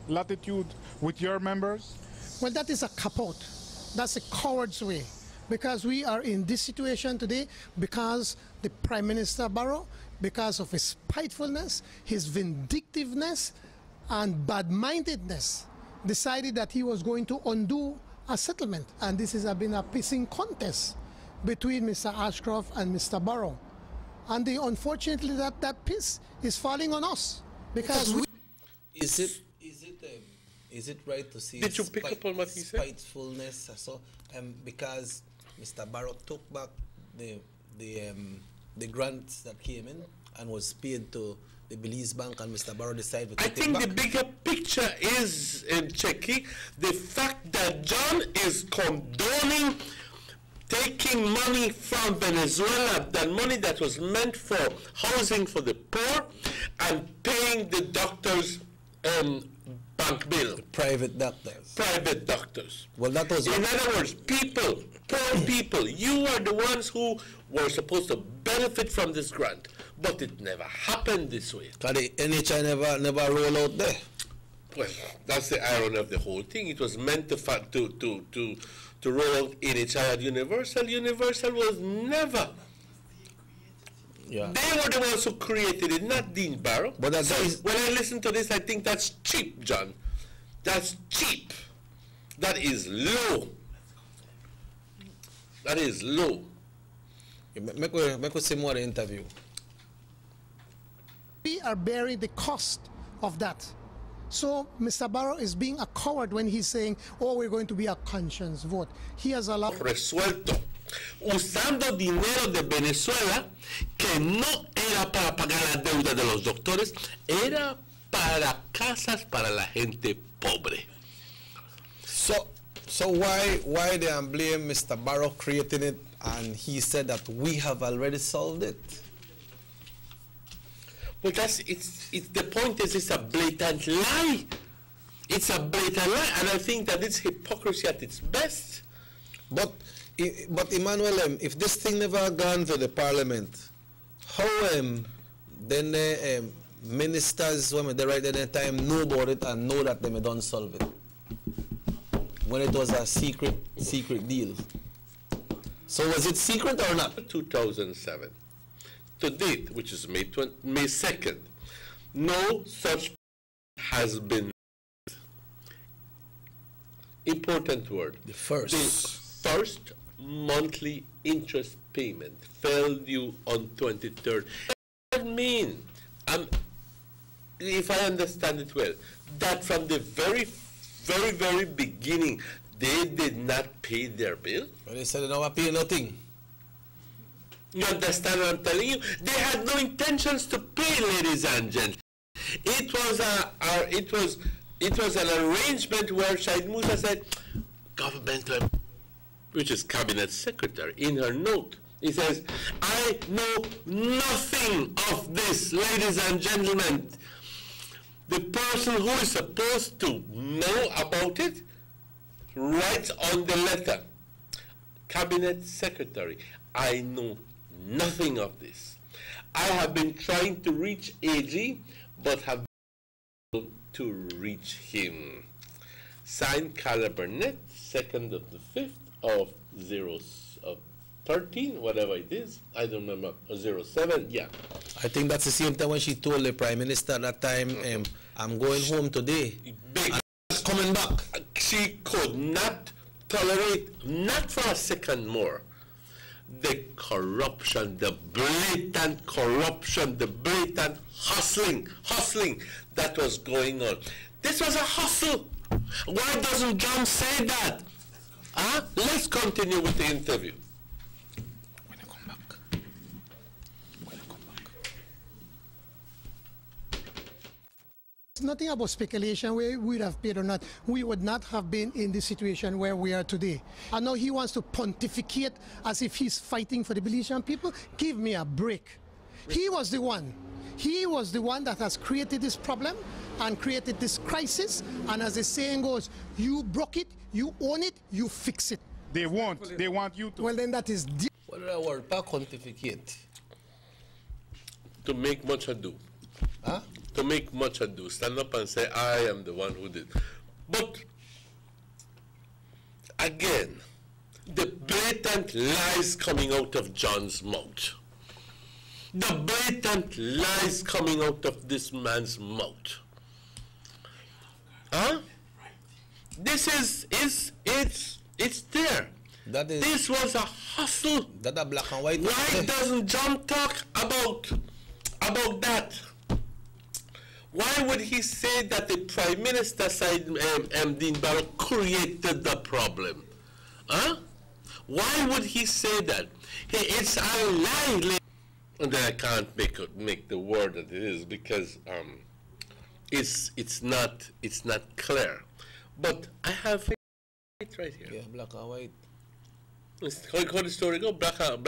latitude with your members? Well, that is a cop-out. That's a coward's way, because we are in this situation today because the Prime Minister Barrow, because of his spitefulness, his vindictiveness, and bad-mindedness, decided that he was going to undo a settlement. And this has been a pissing contest between Mr. Ashcroft and Mr. Barrow. And unfortunately, that piss is falling on us, because we... Is it right to say Did you pick up on what he said? Spitefulness? So, because Mr. Barrow took back the grants that came in and was paid to the Belize Bank, and Mr. Barrow decided to I take think back. the bigger picture is, Checky, the fact that John is condoning taking money from Venezuela, that money that was meant for housing for the poor, and paying the doctors' bank bill. Private doctors. Private doctors. Well, that was... In other words, people, poor people, you are the ones who were supposed to benefit from this grant, but it never happened this way. Because the NHI never roll out there. Well, that's the irony of the whole thing. It was meant to roll out NHI at Universal. Universal was never. Yeah. They were the ones who created it, not Dean Barrow. But so when I listen to this, I think that's cheap, John. That's cheap. That is low. That is low. Make we see more interview. We are bearing the cost of that. So Mr. Barrow is being a coward when he's saying, oh, we're going to be a conscience vote. He has allowed... Resuelto. Usando dinero de Venezuela que no era para pagar la deuda de los doctores, era para casas para la gente pobre. So why they blame Mr. Barrow creating it, and he said that we have already solved it? Well, the point is, it's a blatant lie. It's a blatant lie, and I think that it's hypocrisy at its best. But Emmanuel, if this thing never gone to the parliament, how then the ministers, when they right at that time, know about it and know that they may don't solve it, when it was a secret deal? So was it secret or not? 2007. To date, which is May 2nd, no such has been. Important word. The first monthly interest payment fell due on 23rd. What does that mean? If I understand it well, that from the very, very, very beginning, they did not pay their bill? Well, they said they don't pay nothing. You understand what I'm telling you? They had no intentions to pay, ladies and gentlemen. It was an arrangement where Shahid Musa said, governmental, which is cabinet secretary, in her note, he says, I know nothing of this, ladies and gentlemen. The person who is supposed to know about it writes on the letter, cabinet secretary, I know nothing of this. I have been trying to reach AG, but have been able to reach him. Signed, Carla Burnett, 2nd of the 5th of 13, whatever it is. I don't remember, 07, yeah. I think that's the same time when she told the Prime Minister at that time, I'm going home today. Big. Coming back. She could not tolerate, not for a second more, the corruption, the blatant corruption, the blatant hustling that was going on. This was a hustle. Why doesn't John say that? Let's continue with the interview. It's nothing about speculation where we would have paid or not. We would not have been in the situation where we are today. And now he wants to pontificate as if he's fighting for the Belizean people. Give me a break. He was the one. He was the one that has created this problem and created this crisis. And as the saying goes, you broke it, you own it, you fix it. They won't. They want you to. Well, then that is... What is that word? Pontificate. To make much ado. Huh? To make much ado. Stand up and say, I am the one who did. But, again, the blatant lies coming out of John's mouth. The blatant lies coming out of this man's mouth. Huh? This it's there. That is, this was a hustle. That a black and white. Why doesn't John talk about that? Why would he say that the Prime Minister side, Dean Barrow, created the problem? Huh? Why would he say that? It's a lie. And then I can't make the word that it is because it's not clear. But I have it right here. Yeah, black and white. How the story go? Black tell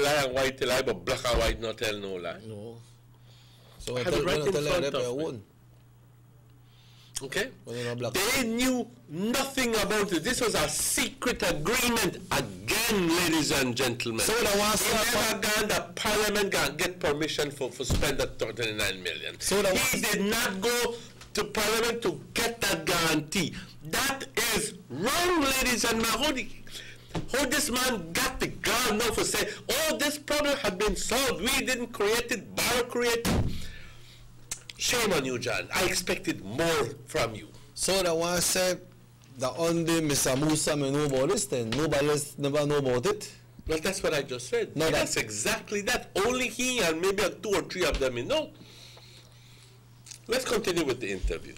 lie and white tell lie, but black and white not tell no lie. No. So I have it right in front of me. Okay? They knew nothing about it. This was a secret agreement again, ladies and gentlemen. So never gone the Parliament get permission for spend that 39 million. So he did not go to Parliament to get that guarantee. That is wrong, ladies and gentlemen. How this man got the ground now for say, oh, this problem had been solved. We didn't create it, Barrow created it. Shame on you, John. I expected more from you. So the one said the only Mr. Musa may know about this, then nobody else never know about it? Well, that's what I just said. No, that's exactly that. Only he and maybe 2 or 3 of them may know. Let's continue with the interview.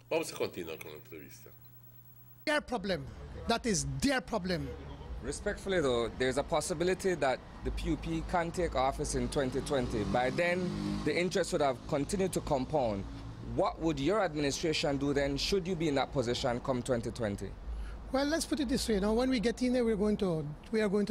Vamos a continuar con la entrevista. Their problem. That is their problem. Respectfully though, there's a possibility that the PUP can take office in 2020. By then, the interest would have continued to compound. What would your administration do then, should you be in that position come 2020? Well, let's put it this way. Now, when we get in there, we are going to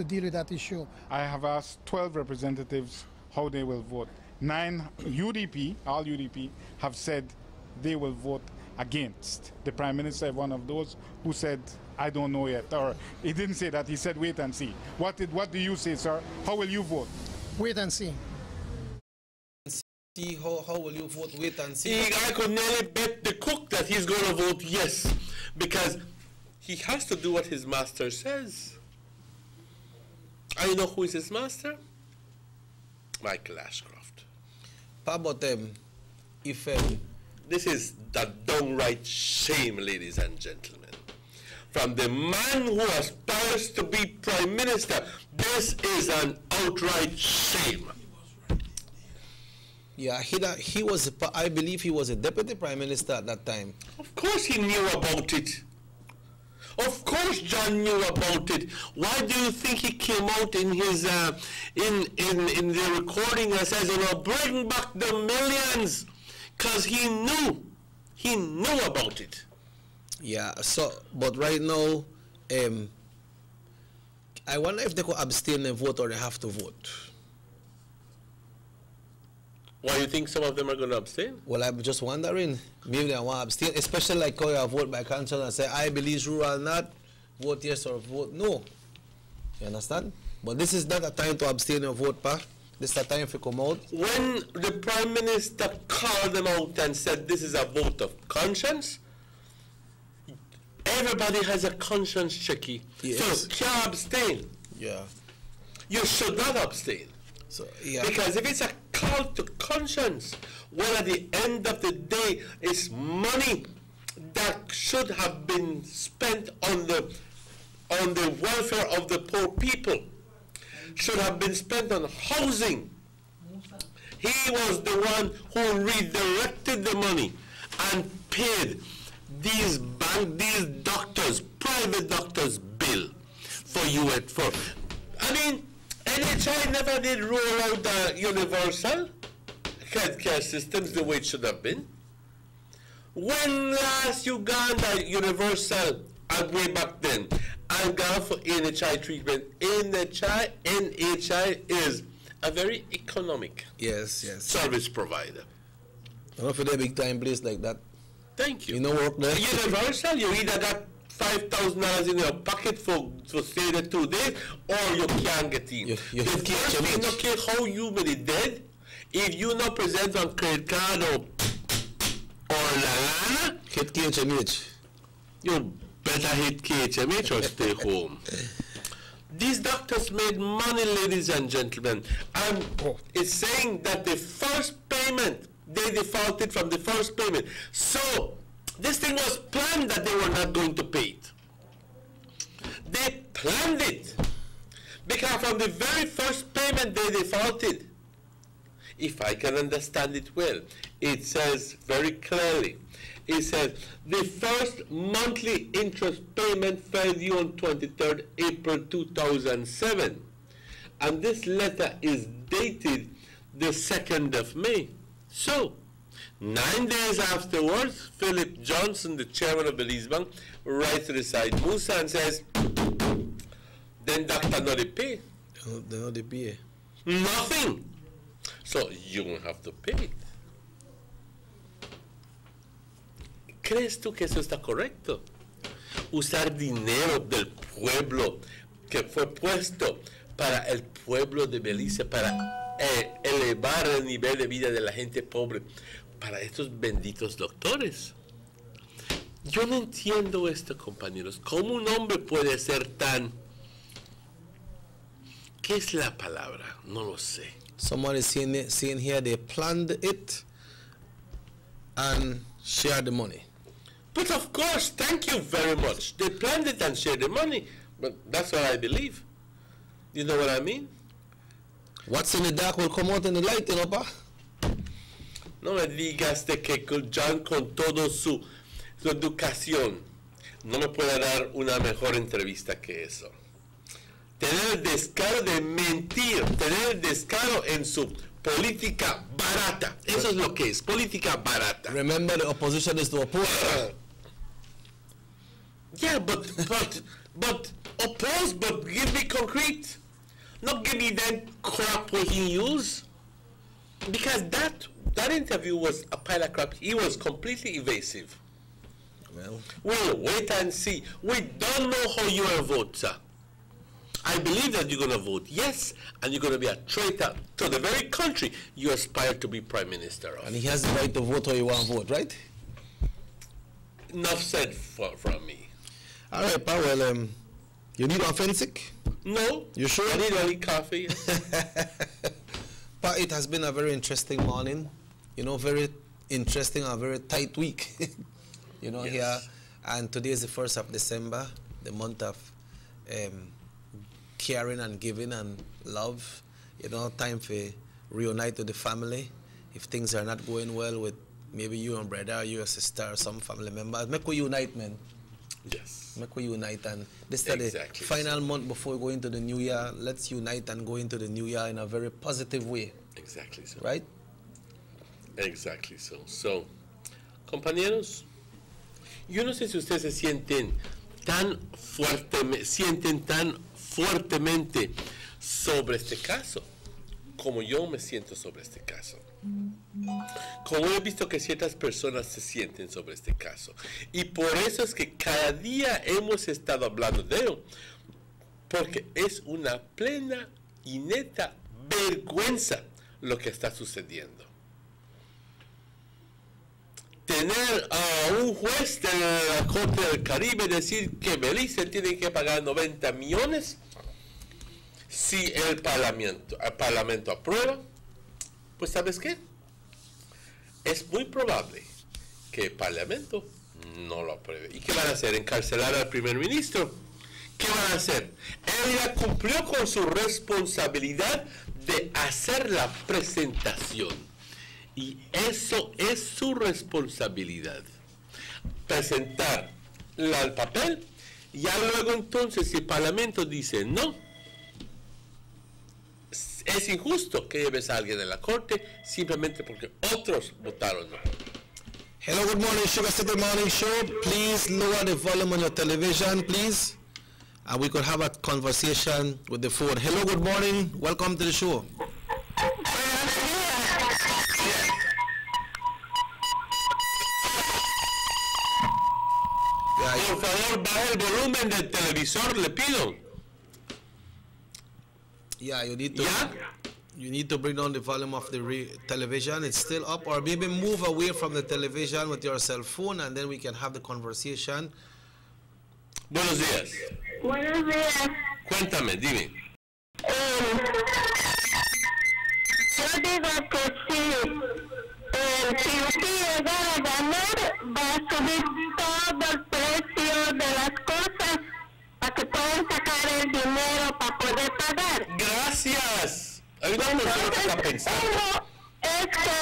deal with that issue. I have asked 12 representatives how they will vote. 9 UDP, all UDP, have said they will vote against. The Prime Minister, one of those who said, I don't know yet, or he didn't say that, he said wait and see. What do you say, sir? How will you vote? Wait and see. See how will you vote? Wait and see. I could nearly bet the cook that he's going to vote yes, because he has to do what his master says. And you know who is his master? Michael Ashcroft. But if this is the downright shame, ladies and gentlemen. From the man who aspires to be Prime Minister, this is an outright shame. Yeah, he was, I believe he was a deputy prime minister at that time. Of course he knew about it. Of course John knew about it. Why do you think he came out in his in the recording and says, you know, bring back the millions? Because he knew about it. Yeah, so, but right now, I wonder if they could abstain and vote or they have to vote. Why do you think some of them are going to abstain? Well, I'm just wondering, maybe they want to abstain, especially like how you vote by conscience and say, I believe rural not, vote yes or vote no. You understand? But this is not a time to abstain or vote, pa. This is a time to come out. When the Prime Minister called them out and said this is a vote of conscience, everybody has a conscience checky. Yes. So you can't abstain. Yeah. You should not abstain. So, yeah. Because if it's a call to conscience, well, at the end of the day, it's money that should have been spent on the welfare of the poor people, should have been spent on housing. He was the one who redirected the money and paid these doctors, private doctors' bill for you at for. I mean, NHI never did roll out the universal healthcare systems the way it should have been. When last Uganda universal way back then and gone for NHI treatment, NHI is a very economic service provider. Not for the big time place like that. Thank you. You know work there? Universal, you either got $5,000 in your pocket for stay there 2 days, or you can't get in. The first thing, no care how you many dead, if you not present on credit card or Lana, hit KHMH. You better hit KHMH or stay home. These doctors made money, ladies and gentlemen, and it's saying that the first payment, they defaulted from the first payment. So this thing was planned that they were not going to pay it. They planned it because from the very first payment they defaulted. If I can understand it well, it says very clearly, it says the first monthly interest payment fell due on 23rd April 2007, and this letter is dated the 2nd of May. So 9 days afterwards, Philip Johnson, the chairman of Belize Bank, writes to the side Musa and says, then doctor not pay. They not pay. Nothing. So you don't have to pay it. ¿Crees tú que eso está correcto? Usar dinero del pueblo que fue puesto para el pueblo de Belice, para elevar el nivel de vida de la gente pobre, para estos benditos doctores. Yo no entiendo esto, compañeros. ¿Cómo un hombre puede ser tan... ¿Qué es la palabra? No lo sé. Someone is saying here they planned it and shared the money. But of course, thank you very much. They planned it and shared the money. But that's what I believe. You know what I mean? What's in the dark will come out in the light, you know, pa? No me digas de que John con todo su educación no me puede dar una mejor entrevista que eso. Tener el descaro de mentir, tener el descaro en su política barata. Eso es lo que es, política barata. Remember, the opposition is to oppose. Yeah, but oppose, but give me concrete. Not give me that crap what he used. Because that interview was a pile of crap. He was completely evasive. Well, we'll wait and see. We don't know how you will vote, sir. I believe that you're going to vote yes, and you're going to be a traitor to the very country you aspire to be prime minister of. And he has the right to vote how you want to vote, right? Enough said from me. All right, pa, well, you need one forensic? No. You sure? I need only coffee. Pa, it has been a very interesting morning. You know, very interesting and very tight week. You know, yes. Here. And today is the 1st of December, the month of caring and giving and love. You know, time for reunite with the family. if things are not going well with maybe you and brother, you and sister, or some family members, make we unite, man. Yes. Make we unite, and this is the final month before we go into the new year. Let's unite and go into the new year in a very positive way. Exactly so. Right? Exactly so. So, compañeros, yo no sé si ustedes se sienten tan fuertemente sobre este caso como yo me siento sobre este caso. Como he visto que ciertas personas se sienten sobre este caso. Y por eso es que cada día hemos estado hablando de ello. Porque es una plena y neta vergüenza lo que está sucediendo. Tener a un juez de la Corte del Caribe decir que Belice tiene que pagar 90 millones si el Parlamento aprueba, pues ¿sabes qué? Es muy probable que el Parlamento no lo apruebe. ¿Y qué van a hacer? ¿Encarcelar al primer ministro? ¿Qué van a hacer? Él ya cumplió con su responsabilidad de hacer la presentación. Y eso es su responsabilidad. Presentar el papel, ya luego entonces si el Parlamento dice no, es injusto que lleves a alguien a la corte simplemente porque otros votaron no. Hello, good morning, Sugar City Morning Show. Please lower the volume on your television, please. And we could have a conversation with the phone. Hello, good morning. Welcome to the show. Por favor, baja el volumen del televisor, le pido. Yeah, you need to bring down the volume of the television. It's still up, or maybe move away from the television with your cell phone, and then we can have the conversation. Buenos días. Buenos días. Cuéntame, dime. Yo digo que si usted llegara a ganar, va a subir todo el precio de las cosas para que puedan sacar el dinero para poder pagar. Gracias. Hay una persona que está pensando. Es que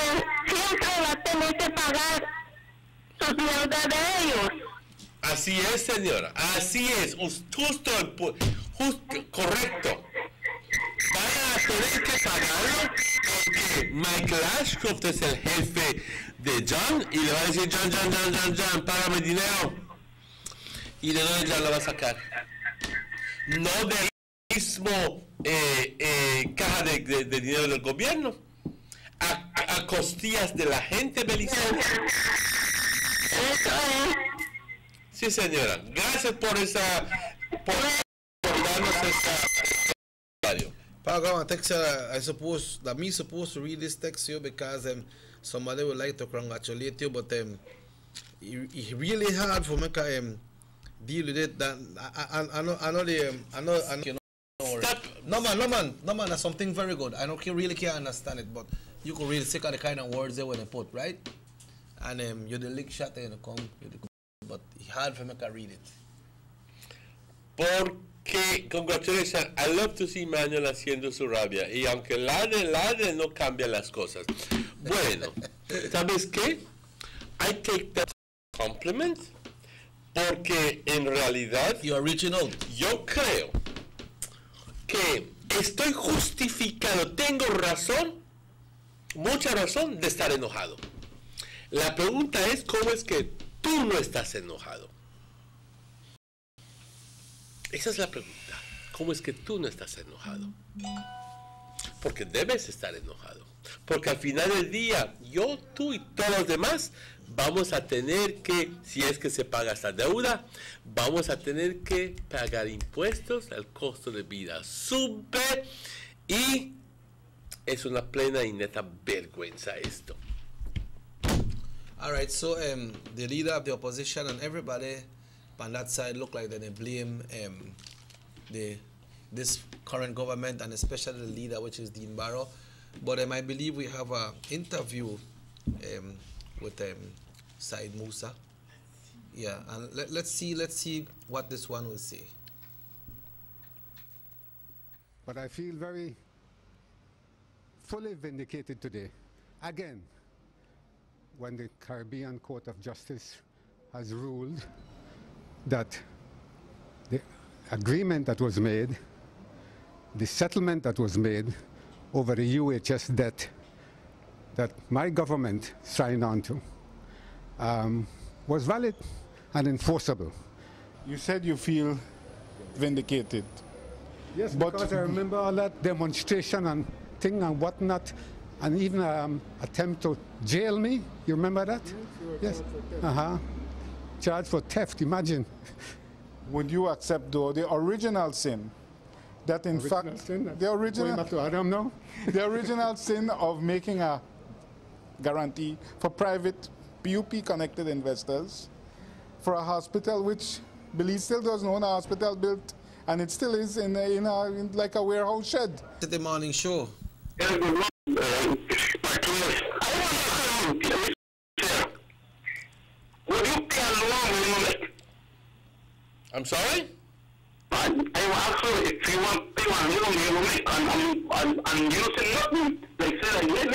siempre va a tener que pagar sus deudas de ellos. Así es, señora. Así es. Justo, correcto. Van a tener que pagarlo porque Michael Ashcroft es el jefe de John y le va a decir, John, págame dinero. ¿Y de dónde ya lo va a sacar? No del mismo caja de dinero del gobierno, a costillas de la gente belicena. Sí, señora. Gracias por darnos esta. Paragon, text, I suppose that me supposed to read this text here because somebody would like to congratulate you, but it's really hard for me to deal with it. That I know. No man, that's something very good. I don't really can't understand it, but you can really see the kind of words they want to put, right? And you're the lick shot and come, but it's hard for me to read it. Porque, congratulations, I love to see Manuel haciendo su rabia. Y aunque ladre, no cambia las cosas. Bueno, ¿sabes qué? I take that compliment. Porque en realidad, you are reaching out. Yo creo que estoy justificado, tengo razón, mucha razón de estar enojado. La pregunta es, ¿cómo es que tú no estás enojado? Esa es la pregunta. ¿Cómo es que tú no estás enojado? Porque debes estar enojado. Porque al final del día, yo, tú y todos los demás vamos a tener que, si es que se paga esta deuda, vamos a tener que pagar impuestos, el costo de vida sube y es una plena y neta vergüenza esto. All right, so the leader of the opposition and everybody on that side look like they blame this current government and especially the leader, which is Dean Barrow. But I believe we have an interview with Said Musa. Yeah, and let's see what this one will say. But I feel very fully vindicated today again, when the Caribbean Court of Justice has ruled that the agreement that was made, the settlement that was made over the UHS debt that my government signed on to was valid and enforceable. You said you feel vindicated. Yes, because I remember all that demonstration and thing and whatnot, and even attempt to jail me. You remember that? Yes. Charged for theft, imagine. Would you accept, though, the original sin? That in fact, the original, going back to Adam now? The original sin of making a guarantee for private PUP-connected investors for a hospital which Belize still doesn't own, a hospital built, and it still is in like a warehouse shed. The morning show. I'm sorry? I asked you if you want, you make, and you said nothing. They said,